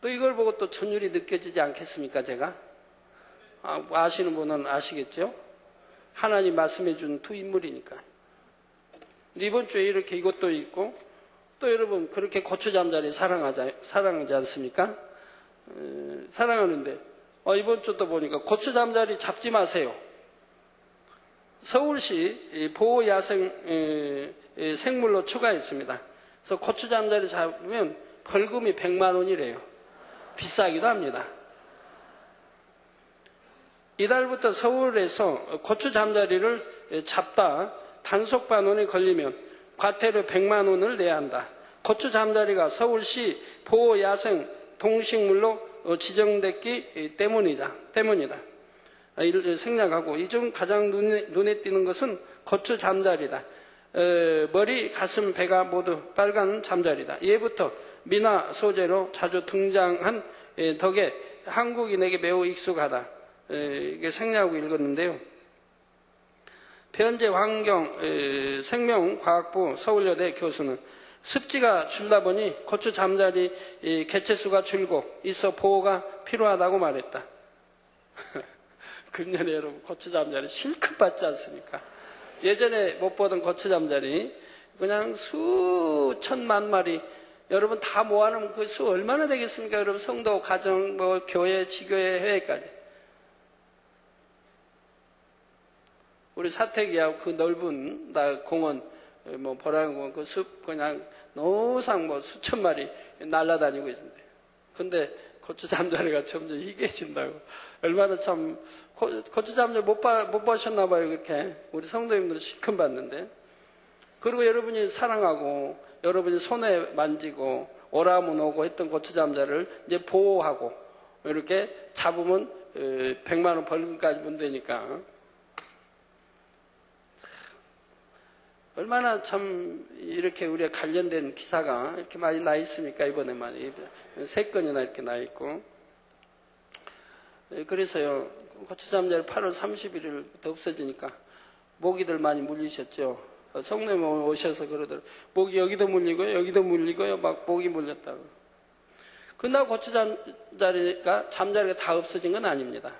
또 이걸 보고 또 전율이 느껴지지 않겠습니까? 제가 아시는 분은 아시겠죠? 하나님 말씀해 준 두 인물이니까. 이번 주에 이렇게 이것도 있고, 또 여러분 그렇게 고추 잠자리 사랑하지 않습니까? 사랑하는데 이번 주도 보니까 고추 잠자리 잡지 마세요. 서울시 보호야생 생물로 추가했습니다. 그래서 고추 잠자리 잡으면 벌금이 100만 원이래요. 비싸기도 합니다. 이달부터 서울에서 고추 잠자리를 잡다 단속 반원이 걸리면 과태료 100만 원을 내야 한다. 고추 잠자리가 서울시 보호야생 동식물로 지정됐기 때문이다. 생략하고, 이 중 가장 눈에 띄는 것은 고추 잠자리다. 머리, 가슴, 배가 모두 빨간 잠자리다. 예부터 미나 소재로 자주 등장한 덕에 한국인에게 매우 익숙하다. 이게 생략하고 읽었는데요. 변재 환경 생명과학부 서울여대 교수는 습지가 줄다 보니 고추 잠자리 개체수가 줄고 있어 보호가 필요하다고 말했다. 금년에 여러분 고추 잠자리 실컷 봤지 않습니까? 예전에 못 보던 고추 잠자리 그냥 수천만 마리 여러분 다 모아놓으면 그 수 얼마나 되겠습니까? 여러분 성도, 가정, 교회, 지교회, 회회까지. 우리 사택이하고 그 넓은 공원, 보라공원 그 숲 그냥 노상 수천 마리 날아다니고 있는데, 근데 고추 잠자리가 점점 희귀해진다고. 얼마나 참 고추 잠자리 못 보셨나 봐요. 그렇게 우리 성도님들은 실컷 봤는데. 그리고 여러분이 사랑하고 여러분이 손에 만지고 오라면 오고 했던 고추 잠자리를 이제 보호하고 이렇게 잡으면 100만 원 벌금까지 문제니까. 얼마나 참 이렇게 우리가 관련된 기사가 이렇게 많이 나 있습니까? 이번에만 3건이나 이렇게 나 있고. 그래서요, 고추 잠자리 8월 31일부터 없어지니까 모기들 많이 물리셨죠. 성도님 오셔서 그러더라고요. 모기 여기도 물리고요, 여기도 물리고요, 막 모기 물렸다고. 그러나 고추 잠자리가 다 없어진 건 아닙니다.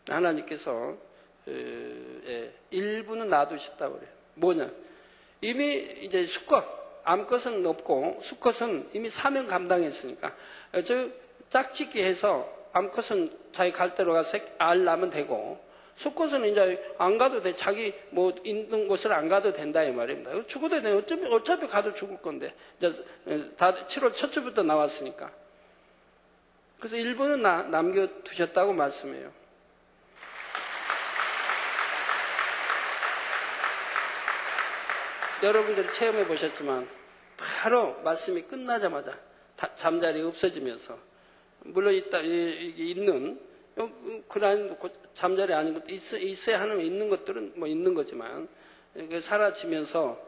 하나님께서 일부는 놔두셨다고 그래요. 뭐냐? 이미 이제 수컷, 암컷은 없고 수컷은 이미 사명 감당했으니까 짝짓기 해서 암컷은 자기 갈 대로 가서 알 낳으면 되고, 수컷은 이제 안 가도 돼. 자기 있는 곳을 안 가도 된다 이 말입니다. 죽어도 돼. 어차피 가도 죽을 건데. 이제 다 7월 첫 주부터 나왔으니까. 그래서 일부는 남겨두셨다고 말씀해요. 여러분들이 체험해 보셨지만 바로 말씀이 끝나자마자 잠자리 없어지면서, 물론 이게 있는 그런 잠자리 아닌 것도 있어야 하는 있는 것들은 있는 거지만 사라지면서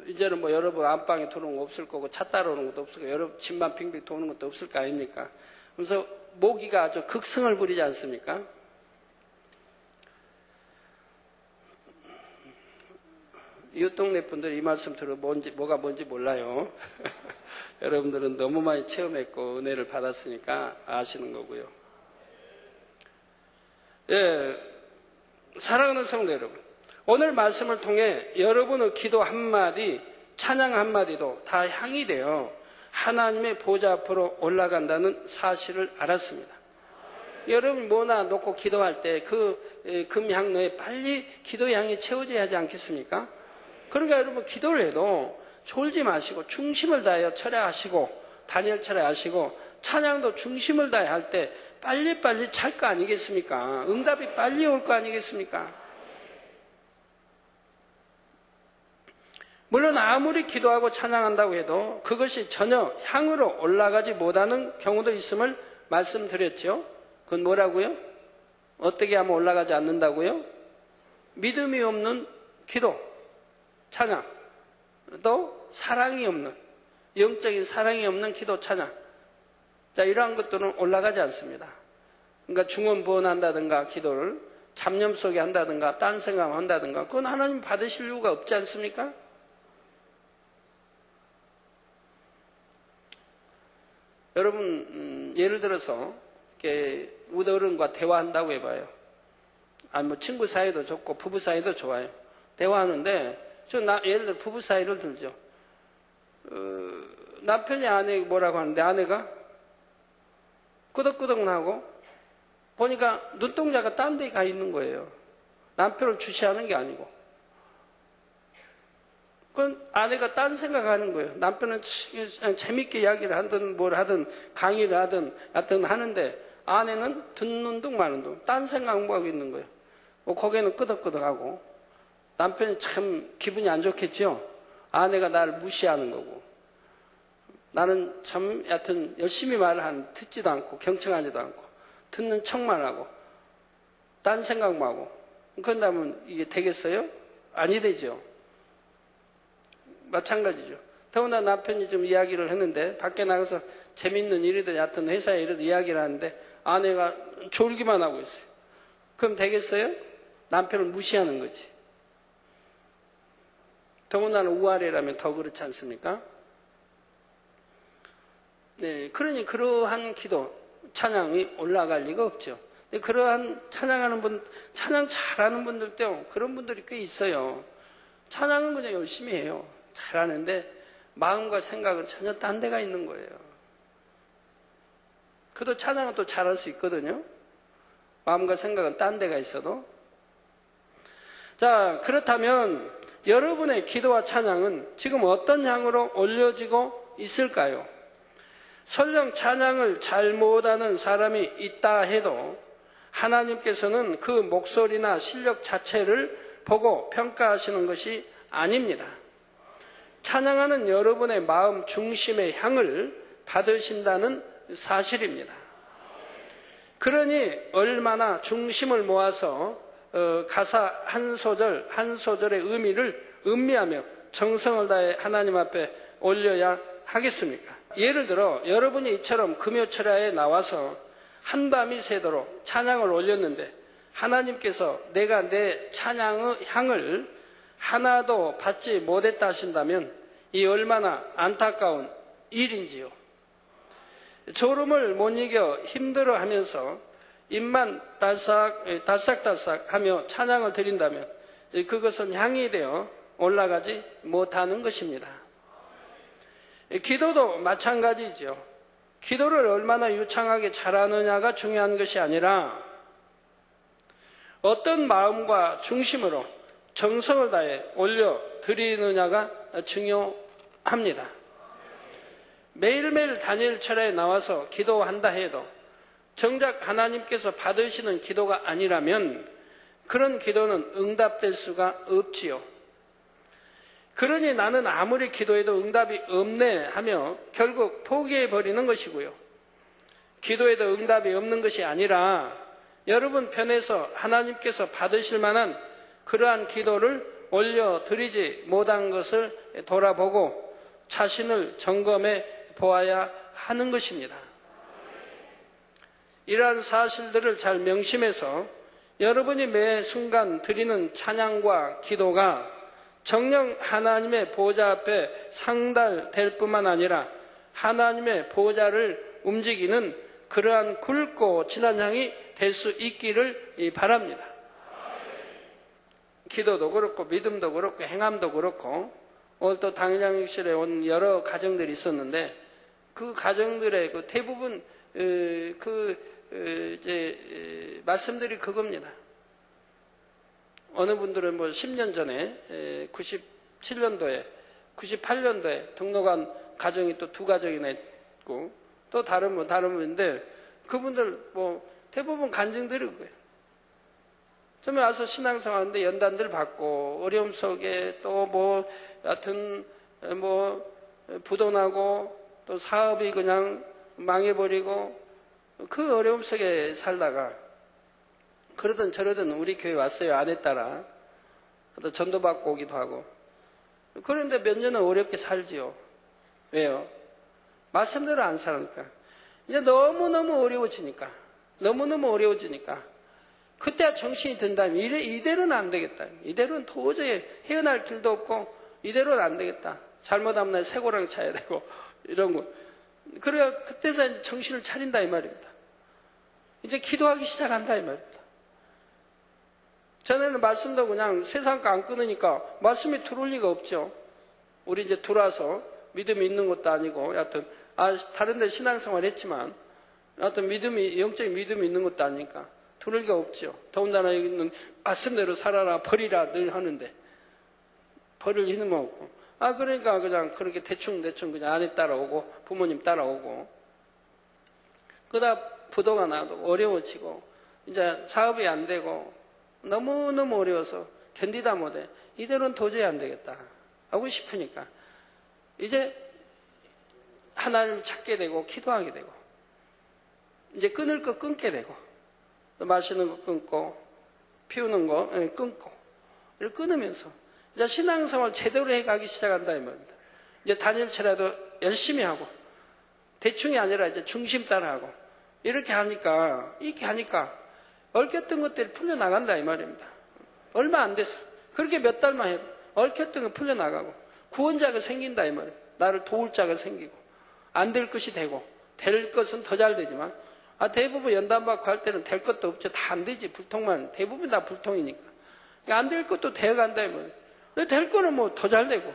이제는 여러분 안방에 들어오는 거 없을 거고 차 따라오는 것도 없을 거고 여러분 집만 빙빙 도는 것도 없을 거 아닙니까? 그래서 모기가 아주 극성을 부리지 않습니까? 이웃 동네 분들이 이 말씀 들어 뭐가 뭔지 몰라요. 여러분들은 너무 많이 체험했고 은혜를 받았으니까 아시는 거고요. 예, 사랑하는 성도 여러분, 오늘 말씀을 통해 여러분의 기도 한마디, 찬양 한마디도 다 향이 되어 하나님의 보좌 앞으로 올라간다는 사실을 알았습니다. 여러분이 뭐나 놓고 기도할 때 그 금향로에 빨리 기도의 향이 채워져야 하지 않겠습니까? 그러니까 여러분 기도를 해도 졸지 마시고 중심을 다하여 철야하시고 다니엘 철야하시고 찬양도 중심을 다해 할 때 빨리빨리 찰 거 아니겠습니까? 응답이 빨리 올 거 아니겠습니까? 물론 아무리 기도하고 찬양한다고 해도 그것이 전혀 향으로 올라가지 못하는 경우도 있음을 말씀드렸죠. 그건 뭐라고요? 어떻게 하면 올라가지 않는다고요? 믿음이 없는 기도, 찬양, 또 사랑이 없는, 영적인 사랑이 없는 기도, 찬양. 자, 이러한 것들은 올라가지 않습니다. 그러니까 중언부언한다든가 기도를 잡념 속에 한다든가 딴 생각을 한다든가 그건 하나님 받으실 이유가 없지 않습니까? 여러분 예를 들어서 이렇게 어른과 대화한다고 해봐요. 아니 뭐 친구 사이도 좋고 부부 사이도 좋아요. 대화하는데 예를 들어 부부 사이를 들죠. 남편이 아내 뭐라고 하는데 아내가 끄덕끄덕하고 보니까 눈동자가 딴 데 가 있는 거예요. 남편을 주시하는 게 아니고. 그건 아내가 딴 생각하는 거예요. 남편은 재밌게 이야기를 하든 뭘 하든 강의를 하든 하여튼 하는데 아내는 듣는 둥 마는 둥 딴 생각만 하고 있는 거예요. 고개는 끄덕끄덕하고 남편이 참 기분이 안 좋겠죠. 아내가 나를 무시하는 거고 나는 참 여하튼 열심히 말을 하는 듣지도 않고 경청하지도 않고 듣는 척만 하고 딴 생각만 하고 그런다면 이게 되겠어요? 아니 되죠. 마찬가지죠. 더구나 남편이 좀 이야기를 했는데 밖에 나가서 재밌는 일이든 여하튼 회사에 이런 이야기를 하는데 아내가 졸기만 하고 있어요. 그럼 되겠어요? 남편을 무시하는 거지. 더구나 우아래라면 더 그렇지 않습니까? 네, 그러니 그러한 기도, 찬양이 올라갈 리가 없죠. 그러한 찬양하는 분, 찬양 잘하는 분들 때 그런 분들이 꽤 있어요. 찬양은 그냥 열심히 해요. 잘하는데 마음과 생각은 전혀 딴 데가 있는 거예요. 그도 찬양은 또 잘할 수 있거든요. 마음과 생각은 딴 데가 있어도. 자, 그렇다면 여러분의 기도와 찬양은 지금 어떤 향으로 올려지고 있을까요? 설령 찬양을 잘 못하는 사람이 있다 해도 하나님께서는 그 목소리나 실력 자체를 보고 평가하시는 것이 아닙니다. 찬양하는 여러분의 마음 중심의 향을 받으신다는 사실입니다. 그러니 얼마나 중심을 모아서 가사 한 소절 한 소절의 의미를 음미하며 정성을 다해 하나님 앞에 올려야 하겠습니까? 예를 들어 여러분이 이처럼 금요철야에 나와서 한밤이 새도록 찬양을 올렸는데 하나님께서 내가 내 찬양의 향을 하나도 받지 못했다 하신다면 이 얼마나 안타까운 일인지요. 졸음을 못 이겨 힘들어하면서 입만 달싹달싹 하며 찬양을 드린다면 그것은 향이 되어 올라가지 못하는 것입니다. 기도도 마찬가지죠. 기도를 얼마나 유창하게 잘하느냐가 중요한 것이 아니라 어떤 마음과 중심으로 정성을 다해 올려드리느냐가 중요합니다. 매일매일 다니엘 철야에 나와서 기도한다 해도 정작 하나님께서 받으시는 기도가 아니라면 그런 기도는 응답될 수가 없지요. 그러니 나는 아무리 기도해도 응답이 없네 하며 결국 포기해버리는 것이고요. 기도해도 응답이 없는 것이 아니라 여러분 편에서 하나님께서 받으실 만한 그러한 기도를 올려드리지 못한 것을 돌아보고 자신을 점검해 보아야 하는 것입니다. 이러한 사실들을 잘 명심해서 여러분이 매 순간 드리는 찬양과 기도가 정녕 하나님의 보좌 앞에 상달될 뿐만 아니라 하나님의 보좌를 움직이는 그러한 굵고 진한 향이 될 수 있기를 바랍니다. 기도도 그렇고 믿음도 그렇고 행함도 그렇고 오늘 또 당장육실에 온 여러 가정들이 있었는데 그 가정들의 그 대부분 말씀들이 그겁니다. 어느 분들은 뭐 10년 전에 97년도에 98년도에 등록한 가정이 또 2가정이나 있고 또 다른 분인데 그분들 뭐 대부분 간증들이 그거예요. 처음에 와서 신앙생활하는데 연단들 받고 어려움 속에 또 뭐 여하튼 뭐 부도나고 또 사업이 그냥 망해버리고 그 어려움 속에 살다가 그러던 저러던 우리 교회 왔어요. 아내 따라 또 전도받고 오기도 하고. 그런데 몇 년은 어렵게 살지요. 왜요? 말씀대로 안 사니까. 이제 너무너무 어려워지니까 그때 정신이 든다면 이대로는 안 되겠다. 이대로는 도저히 헤어날 길도 없고 이대로는 안 되겠다. 잘못하면 날 쇠고랑 차야 되고 이런 거. 그래야 그때서 이제 정신을 차린다 이 말입니다. 이제 기도하기 시작한다 이 말입니다. 전에는 말씀도 그냥 세상 거 안 끊으니까 말씀이 들어올 리가 없죠. 우리 이제 들어와서 믿음이 있는 것도 아니고 여하튼 다른 데 신앙생활 했지만 여하튼 영적인 믿음이 있는 것도 아니니까 들어올 리가 없죠. 더군다나 여기는 말씀대로 살아라 버리라 늘 하는데 버릴 힘은 없고 그러니까 그냥 그렇게 대충 그냥 아내 따라오고 부모님 따라오고 그러다 부도가 나도 어려워지고 이제 사업이 안 되고 너무너무 어려워서 견디다 못해 이대로는 도저히 안 되겠다 하고 싶으니까 이제 하나님을 찾게 되고 기도하게 되고 이제 끊을 거 끊게 되고 마시는 거 끊고 피우는 거 끊고 이렇게 끊으면서 이제 신앙생활 제대로 해가기 시작한다 이 말입니다. 이제 단일체라도 열심히 하고 대충이 아니라 이제 중심 따라하고 이렇게 하니까 얽혔던 것들이 풀려나간다 이 말입니다. 얼마 안 돼서 그렇게 몇 달만 해도 얽혔던 거 풀려나가고 구원자가 생긴다 이 말이에요. 나를 도울 자가 생기고 안 될 것이 되고 될 것은 더 잘 되지만 대부분 연단받고 할 때는 될 것도 없죠. 다 안 되지. 불통만 대부분 다 불통이니까 안 될 것도 되어간다 이 말이에요. 될 거는 뭐 더 잘 되고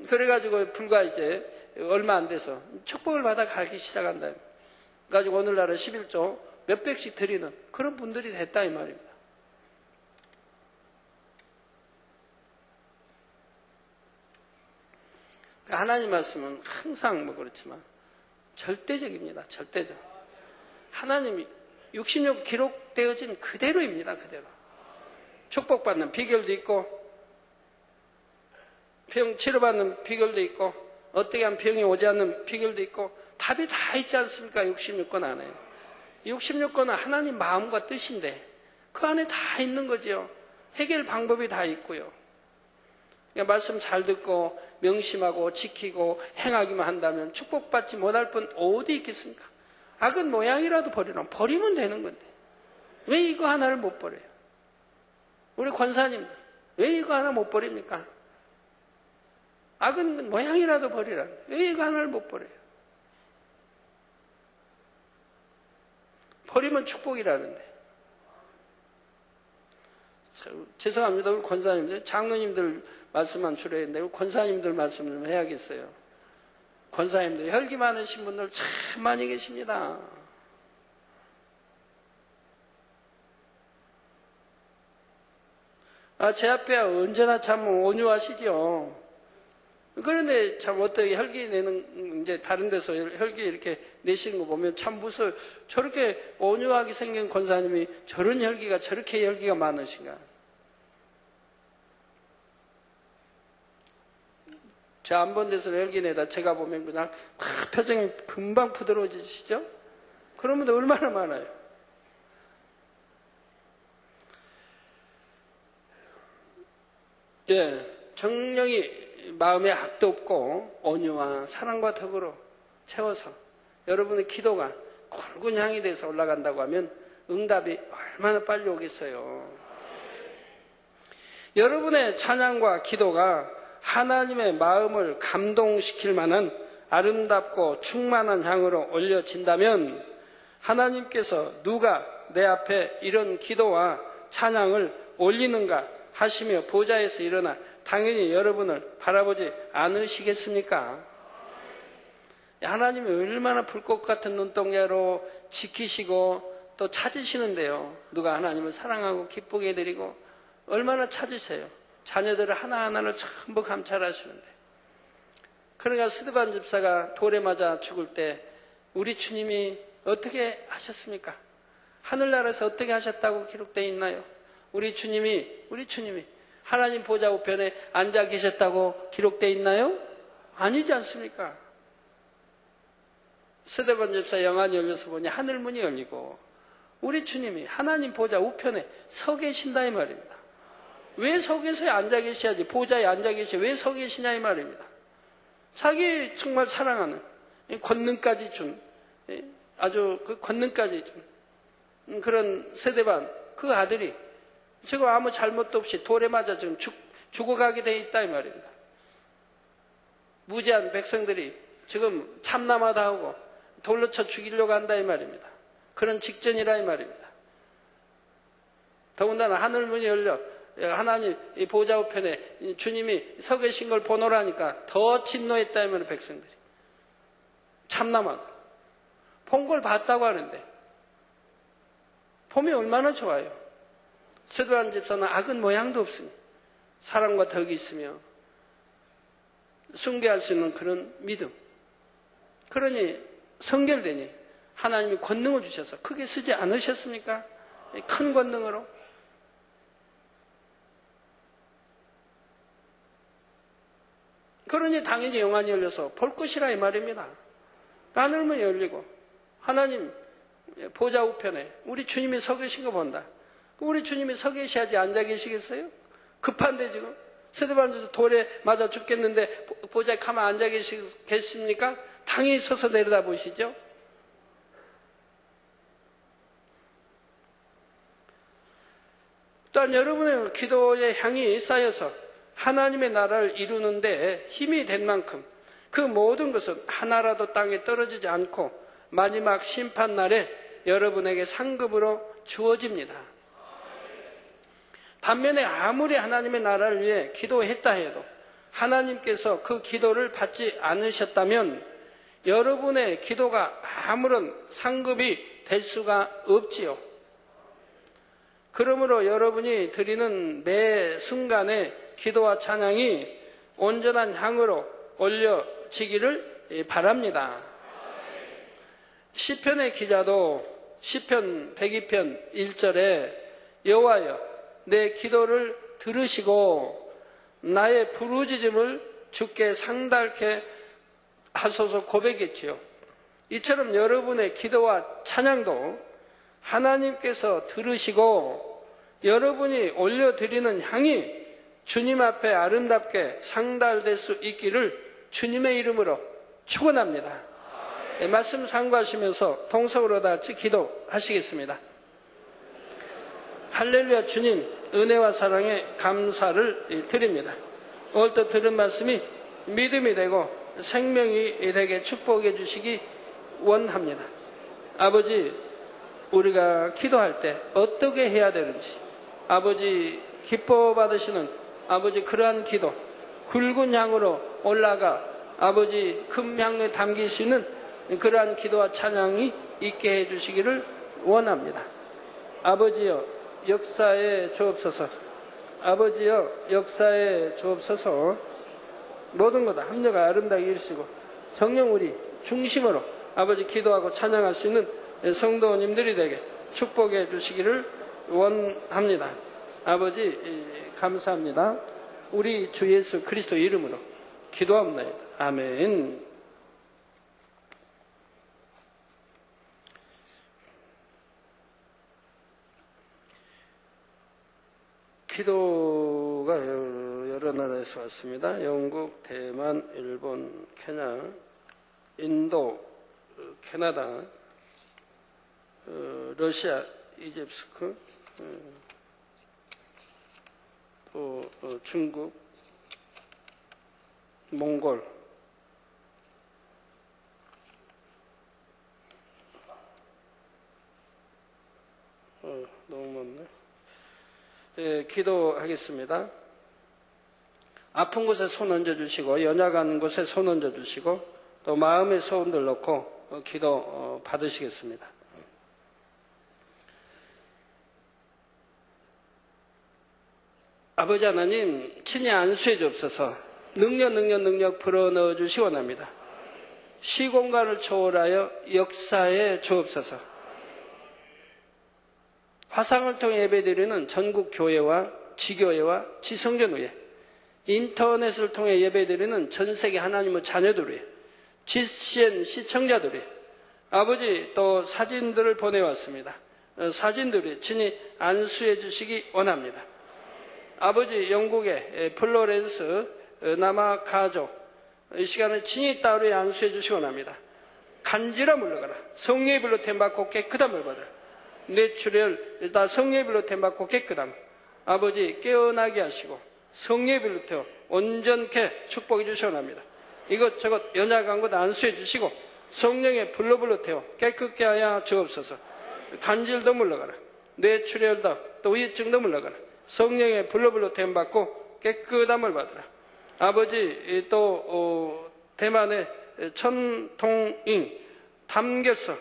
그래가지고 불과 이제 얼마 안 돼서 축복을 받아 가기 시작한다. 그래가지고 오늘날은 11조 몇백씩 드리는 그런 분들이 됐다 이 말입니다. 하나님 말씀은 항상 뭐 그렇지만 절대적입니다. 절대적. 하나님이 66 기록되어진 그대로입니다. 그대로. 축복받는 비결도 있고 병 치료받는 비결도 있고 어떻게 하면 병이 오지 않는 비결도 있고 답이 다 있지 않습니까? 66권 안에. 66권은 하나님 마음과 뜻인데 그 안에 다 있는 거죠. 해결 방법이 다 있고요. 그러니까 말씀 잘 듣고 명심하고 지키고 행하기만 한다면 축복받지 못할 분 어디 있겠습니까? 악은 모양이라도 버리면 되는 건데 왜 이거 하나를 못 버려요? 우리 권사님 왜 이거 하나 못 버립니까? 악은 모양이라도 버리라는데 왜 이거 하나를 못 버려요? 버리면 축복이라는데. 죄송합니다. 우리 권사님들, 장로님들 말씀만 주로 했는데 우리 권사님들 말씀 좀 해야겠어요. 권사님들 혈기 많으신 분들 참 많이 계십니다. 제 앞에 언제나 참 온유하시죠. 그런데 참 어떻게 혈기 내는, 이제 다른 데서 혈기 이렇게 내시는 거 보면 참 무서워요. 저렇게 온유하게 생긴 권사님이 저런 혈기가, 저렇게 혈기가 많으신가. 제 안 본 데서 혈기 내다 제가 보면 그냥 표정이 금방 부드러워지시죠? 그런 분들 얼마나 많아요. 정령이 마음에 악도 없고 온유와 사랑과 덕으로 채워서 여러분의 기도가 굵은 향이 돼서 올라간다고 하면 응답이 얼마나 빨리 오겠어요. 여러분의 찬양과 기도가 하나님의 마음을 감동시킬 만한 아름답고 충만한 향으로 올려진다면 하나님께서 누가 내 앞에 이런 기도와 찬양을 올리는가 하시며 보좌에서 일어나 당연히 여러분을 바라보지 않으시겠습니까? 하나님이 얼마나 불꽃 같은 눈동자로 지키시고 또 찾으시는데요. 누가 하나님을 사랑하고 기쁘게 해드리고 얼마나 찾으세요. 자녀들을 하나하나를 전부 감찰하시는데. 그러니까 스데반 집사가 돌에 맞아 죽을 때 우리 주님이 어떻게 하셨습니까? 하늘나라에서 어떻게 하셨다고 기록되어 있나요? 우리 주님이 하나님 보좌 우편에 앉아 계셨다고 기록되어 있나요? 아니지 않습니까? 스데반 집사 영안이 열려서 보니 하늘문이 열리고 우리 주님이 하나님 보좌 우편에 서 계신다 이 말입니다. 왜 서 계셔야 앉아 계셔야지 보좌에 앉아 계셔 왜 서 계시냐 이 말입니다. 자기 정말 사랑하는 권능까지 준 아주 그 권능까지 준 그런 스데반 그 아들이 지금 아무 잘못도 없이 돌에 맞아 지금 죽어가게 돼 있다 이 말입니다. 무지한 백성들이 지금 참남하다 하고 돌로 쳐 죽이려고 한다 이 말입니다. 그런 직전이라 이 말입니다. 더군다나 하늘문이 열려 하나님 보좌 우편에 주님이 서 계신 걸 보노라니까 더 진노했다 이 말이에요. 백성들이 참남하고 본 걸 봤다고 하는데 봄이 얼마나 좋아요. 스데반 집사는 악은 모양도 없으니 사랑과 덕이 있으며 숭배할 수 있는 그런 믿음. 그러니 성결되니 하나님이 권능을 주셔서 크게 쓰지 않으셨습니까? 큰 권능으로. 그러니 당연히 영안이 열려서 볼 것이라 이 말입니다. 하늘문이 열리고 하나님 보좌 우편에 우리 주님이 서 계신 거 본다. 우리 주님이 서 계셔야지 앉아 계시겠어요? 급한데 지금 스데반에서 돌에 맞아 죽겠는데 보좌에 가만 앉아 계십니까? 당연히 서서 내려다 보시죠. 또한 여러분의 기도의 향이 쌓여서 하나님의 나라를 이루는데 힘이 된 만큼 그 모든 것은 하나라도 땅에 떨어지지 않고 마지막 심판날에 여러분에게 상급으로 주어집니다. 반면에 아무리 하나님의 나라를 위해 기도했다 해도 하나님께서 그 기도를 받지 않으셨다면 여러분의 기도가 아무런 상급이 될 수가 없지요. 그러므로 여러분이 드리는 매 순간의 기도와 찬양이 온전한 향으로 올려지기를 바랍니다. 시편의 기자도 시편 102편 1절에 여호와여 내 기도를 들으시고 나의 부르짖음을 주께 상달케 하소서 고백했지요. 이처럼 여러분의 기도와 찬양도 하나님께서 들으시고 여러분이 올려드리는 향이 주님 앞에 아름답게 상달될 수 있기를 주님의 이름으로 축원합니다. 말씀 상고하시면서 통성으로 다 같이 기도하시겠습니다. 할렐루야. 주님 은혜와 사랑에 감사를 드립니다. 오늘 또 들은 말씀이 믿음이 되고 생명이 되게 축복해 주시기 원합니다. 아버지, 우리가 기도할 때 어떻게 해야 되는지 아버지 기뻐 받으시는 아버지 그러한 기도 굵은 향으로 올라가 아버지 금향에 담길 수 있는 그러한 기도와 찬양이 있게 해 주시기를 원합니다. 아버지여 역사에 주옵소서. 아버지여 역사에 주옵소서. 모든 것 합력을 아름다게 이루시고 정녕 우리 중심으로 아버지 기도하고 찬양할 수 있는 성도님들이 되게 축복해 주시기를 원합니다. 아버지 감사합니다. 우리 주 예수 그리스도 이름으로 기도합니다. 아멘. 기도가 여러 나라에서 왔습니다. 영국, 대만, 일본, 케냐, 인도, 캐나다, 러시아, 이집스크, 중국, 몽골, 너무 많네. 예, 기도하겠습니다. 아픈 곳에 손 얹어주시고 연약한 곳에 손 얹어주시고 또 마음의 소원들 넣고 기도 받으시겠습니다. 아버지 하나님 친히 안수해 주옵소서. 능력 불어넣어 주시 원합니다. 시공간을 초월하여 역사에 주옵소서. 화상을 통해 예배드리는 전국 교회와 지교회와 지성전의회, 인터넷을 통해 예배드리는 전세계 하나님의 자녀들 위해, GCN 시청자들 위해 아버지 또 사진들을 보내왔습니다. 사진들이 친히 안수해 주시기 원합니다. 아버지 영국의 플로렌스 남아 가족 이 시간을 친히 따로 안수해 주시기 원합니다. 간지라 물러가라. 성령의 불로 템받고 깨끗함을 받으라. 뇌출혈 일단 성령의 불로 템받고 깨끗함. 아버지 깨어나게 하시고 성령의 불로 태워 온전케 축복해 주시기 원합니다. 이것저것 연약한 것 안수해 주시고 성령의 불로 태워 깨끗게 하여 주옵소서. 간질도 물러가라. 뇌출혈도 또 우울증도 물러가라. 성령의 불로 댐받고 깨끗함을 받으라. 아버지 또 대만의 천통잉 담겼어.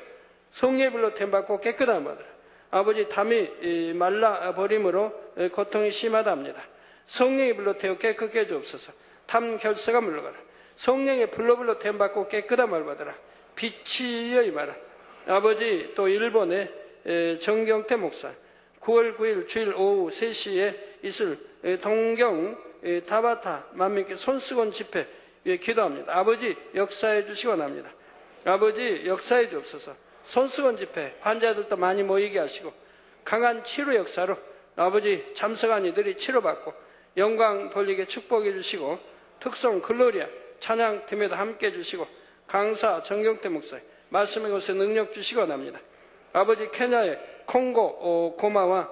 성령의 불로 댐받고 깨끗함을 받으라. 아버지 담이 말라버림으로 고통이 심하답니다. 성령의 불로 태워 깨끗게 해주옵소서. 담 결석가 물러가라. 성령의 불로 댐받고 깨끗함을 받으라. 빛이여 임하라. 아버지 또 일본의 정경태 목사 9월 9일 주일 오후 3시에 있을 동경 타바타 만민께 손수건 집회 위해 기도합니다. 아버지 역사해 주시기 원합니다. 아버지 역사해 주옵소서. 손수건 집회 환자들도 많이 모이게 하시고 강한 치료 역사로 아버지 참석한 이들이 치료받고 영광 돌리게 축복해 주시고 특송 글로리아 찬양팀에도 함께 해주시고 강사 정경태 목사 말씀의 곳에 능력 주시기 원합니다. 아버지 케냐의 콩고 고마와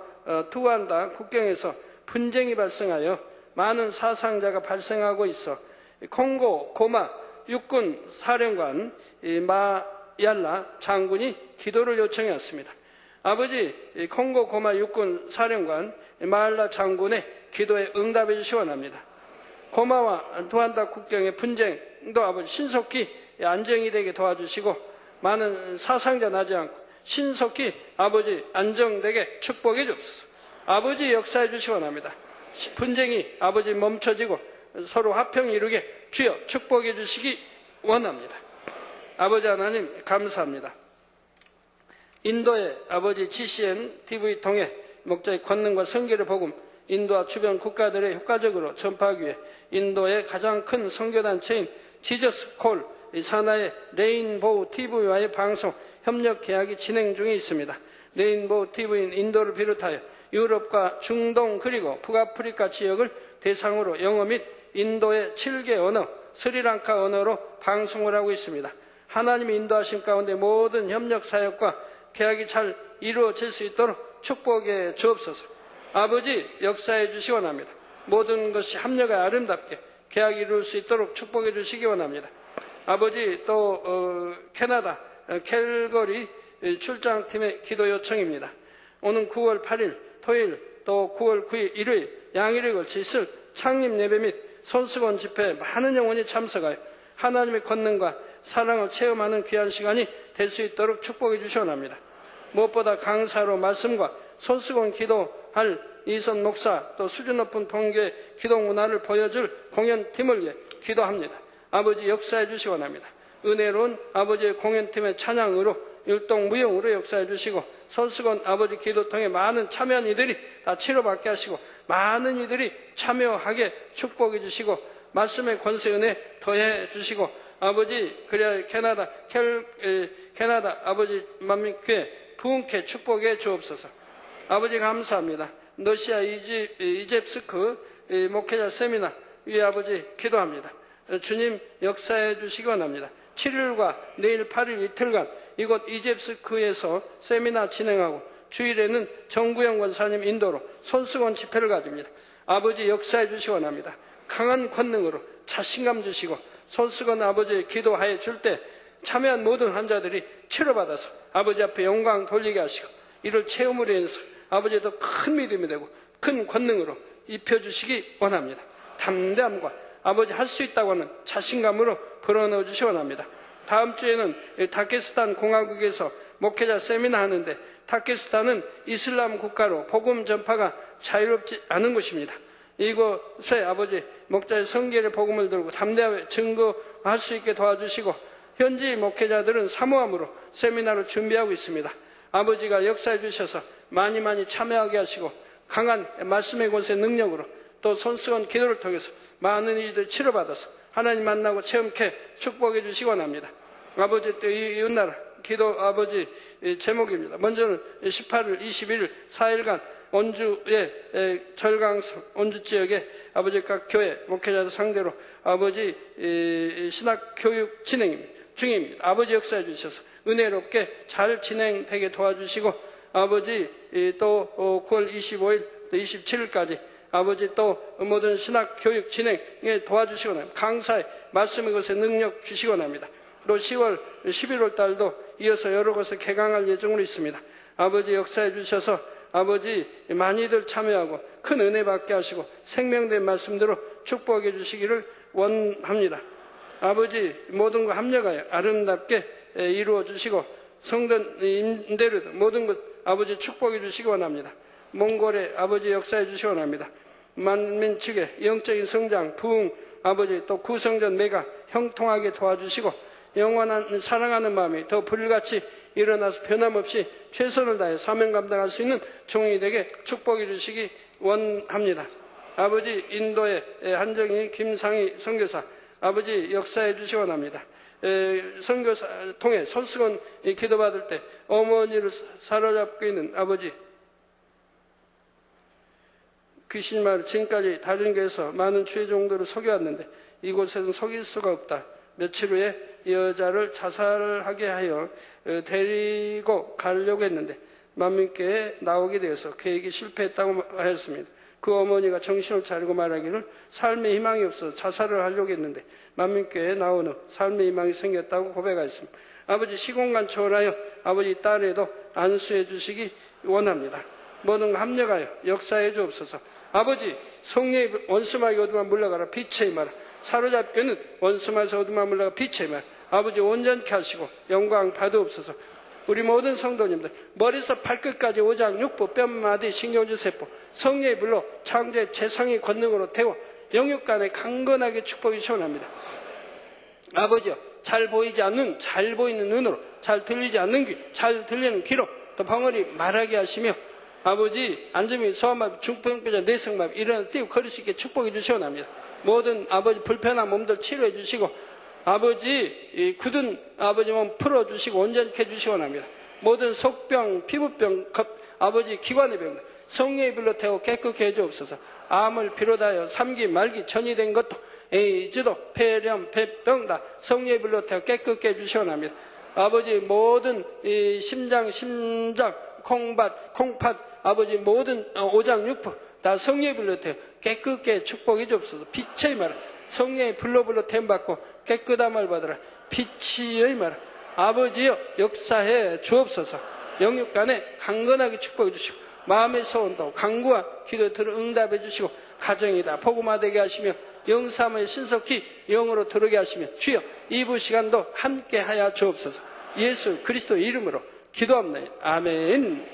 투안다 국경에서 분쟁이 발생하여 많은 사상자가 발생하고 있어 콩고 고마 육군 사령관 마얄라 장군이 기도를 요청했습니다. 아버지 콩고 고마 육군 사령관 마얄라 장군의 기도에 응답해 주시기 원합니다. 고마와 투안다 국경의 분쟁도 아버지 신속히 안정이 되게 도와주시고 많은 사상자 나지 않고 신속히 아버지 안정되게 축복해 주옵소서. 아버지 역사해 주시기 원합니다. 분쟁이 아버지 멈춰지고 서로 화평 이루게 주여 축복해 주시기 원합니다. 아버지 하나님 감사합니다. 인도의 아버지 GCN TV 통해 목자의 권능과 선교의 복음 인도와 주변 국가들에 효과적으로 전파하기 위해 인도의 가장 큰 선교단체인 지저스콜 산하의 레인보우 TV와의 방송 협력 계약이 진행 중에 있습니다. 레인보우 TV는 인도를 비롯하여 유럽과 중동 그리고 북아프리카 지역을 대상으로 영어 및 인도의 7개 언어, 스리랑카 언어로 방송을 하고 있습니다. 하나님의 인도하심 가운데 모든 협력 사역과 계약이 잘 이루어질 수 있도록 축복해 주옵소서. 아버지 역사해 주시기 원합니다. 모든 것이 합력하여 아름답게 계약이 이룰 수 있도록 축복해 주시기 원합니다. 아버지 또 캐나다 캘거리 출장팀의 기도 요청입니다. 오는 9월 8일 토요일 또 9월 9일 일요일 양일에 걸쳐 있을 창립 예배 및 손수건 집회에 많은 영혼이 참석하여 하나님의 권능과 사랑을 체험하는 귀한 시간이 될 수 있도록 축복해 주시기 원합니다. 무엇보다 강사로 말씀과 손수건 기도할 이선 목사 또 수준 높은 통교의 기도 문화를 보여줄 공연팀을 위해 기도합니다. 아버지 역사해 주시기 원합니다. 은혜로운 아버지의 공연팀의 찬양으로 율동무용으로 역사해 주시고 손수건 아버지 기도 통해 많은 참여한 이들이 다 치료받게 하시고 많은 이들이 참여하게 축복해 주시고 말씀의 권세 은혜 더해 주시고 아버지 그래야 캐나다 아버지 만민교회 부흥케 축복해 주옵소서. 아버지 감사합니다. 러시아 이잽스크 목회자 세미나 위에 아버지 기도합니다. 주님 역사해 주시기 원합니다. 7일과 내일 8일 이틀간 이곳 이잽스크에서 세미나 진행하고 주일에는 정구영 권사님 인도로 손수건 집회를 가집니다. 아버지 역사해 주시기 원합니다. 강한 권능으로 자신감 주시고 손수건 아버지 기도하여 줄 때 참여한 모든 환자들이 치료받아서 아버지 앞에 영광 돌리게 하시고 이를 체험으로 인해서 아버지의 더 큰 믿음이 되고 큰 권능으로 입혀주시기 원합니다. 담대함과 아버지 할 수 있다고 하는 자신감으로 불어넣어 주시기 원합니다. 다음 주에는 다케스탄 공화국에서 목회자 세미나 하는데 다케스탄은 이슬람 국가로 복음 전파가 자유롭지 않은 곳입니다. 이곳에 아버지 목자의 성결의 복음을 들고 담대하게 증거할 수 있게 도와주시고 현지 목회자들은 사모함으로 세미나를 준비하고 있습니다. 아버지가 역사해 주셔서 많이 참여하게 하시고 강한 말씀의 권세 능력으로 또 손수건 기도를 통해서 많은 이들이 치료받아서 하나님 만나고 체험케 축복해 주시기 원합니다. 아버지 또 이웃나라 기도 아버지 제목입니다. 먼저는 18일, 21일 4일간 원주의 절강성 원주 지역에 아버지 각 교회 목회자들 상대로 아버지 신학 교육 진행 중입니다. 아버지 역사해 주셔서 은혜롭게 잘 진행되게 도와주시고 아버지 또 9월 25일 또 27일까지 아버지 또 모든 신학 교육 진행에 도와주시기 원합니다. 강사의 말씀의 것에 능력 주시기 원합니다. 또 10월 11월 달도 이어서 여러 곳에 개강할 예정으로 있습니다. 아버지 역사해 주셔서 아버지 많이들 참여하고 큰 은혜 받게 하시고 생명된 말씀대로 축복해 주시기를 원합니다. 아버지 모든 것 합력하여 아름답게 이루어 주시고 성전 임대료도 모든 것 아버지 축복해 주시기 원합니다. 몽골의 아버지 역사해 주시기 원합니다. 만민 측의 영적인 성장, 부흥 아버지 또 구성전 매가 형통하게 도와주시고 영원한 사랑하는 마음이 더 불같이 일어나서 변함없이 최선을 다해 사명 감당할 수 있는 종이 되게 축복해 주시기 원합니다. 아버지 인도의 한정희 김상희 선교사 아버지 역사해 주시기 원합니다. 선교사 통해 손수건 기도받을 때 어머니를 사로잡고 있는 아버지 귀신마을 지금까지 다른 교회에서 많은 주의 종들을 속여왔는데 이곳에서는 속일 수가 없다. 며칠 후에 여자를 자살하게 하여 데리고 가려고 했는데 만민교회에 나오게 되어서 계획이 실패했다고 하였습니다. 그 어머니가 정신을 차리고 말하기를 삶의 희망이 없어서 자살을 하려고 했는데 만민교회에 나온 후 삶의 희망이 생겼다고 고백하였습니다. 아버지 시공간 초월하여 아버지 딸에도 안수해 주시기 원합니다. 모든 합력하여 역사해 주옵소서. 아버지 성령의 원수마귀 어둠아 물러가라 빛의 임하라. 사로잡기는 원수마귀 어둠아 물러가라 빛의 임하라. 아버지 온전케 하시고 영광 받으옵소서. 우리 모든 성도님들 머리에서 발끝까지 오장 육부 뼈마디 신경주 세포 성령의 불로 창조의 재성의 권능으로 태워 영육간에 강건하게 축복이 시원합니다. 아버지여 잘 보이지 않는 잘 보이는 눈으로 잘 들리지 않는 귀 잘 들리는 귀로 또 벙어리 말하게 하시며 아버지 안전이 소아마비 중풍병자 뇌성마비 일어나 뛰고 걸을 수 있게 축복해 주시옵나이다. 모든 아버지 불편한 몸들 치료해 주시고 아버지 이 굳은 아버지 몸 풀어주시고 온전케 해주시옵나이다. 모든 속병 피부병 아버지 기관의 병들 성령의 불로 태워 깨끗게 해주옵소서. 암을 비롯하여 삼기 말기 전이 된 것도 에이즈도 폐렴 폐병 다 성령의 불로 태워 깨끗게 해주시옵나이다. 아버지 모든 이 심장 콩팥 아버지 모든 오장육부 다 성령의 불로 태워 깨끗게 축복해 주옵소서. 빛의 말아 성령의 불로 태움받고 깨끗함을 받으라. 빛의 말아 아버지여 역사해 주옵소서. 영육간에 강건하게 축복해 주시고 마음의 소원도 간구와 기도에 들어 응답해 주시고 가정이다 복음화되게 하시며 영사모에 신속히 영으로 들어오게 하시며 주여 이부 시간도 함께 하여 주옵소서. 예수 그리스도 이름으로 기도합니다. 아멘.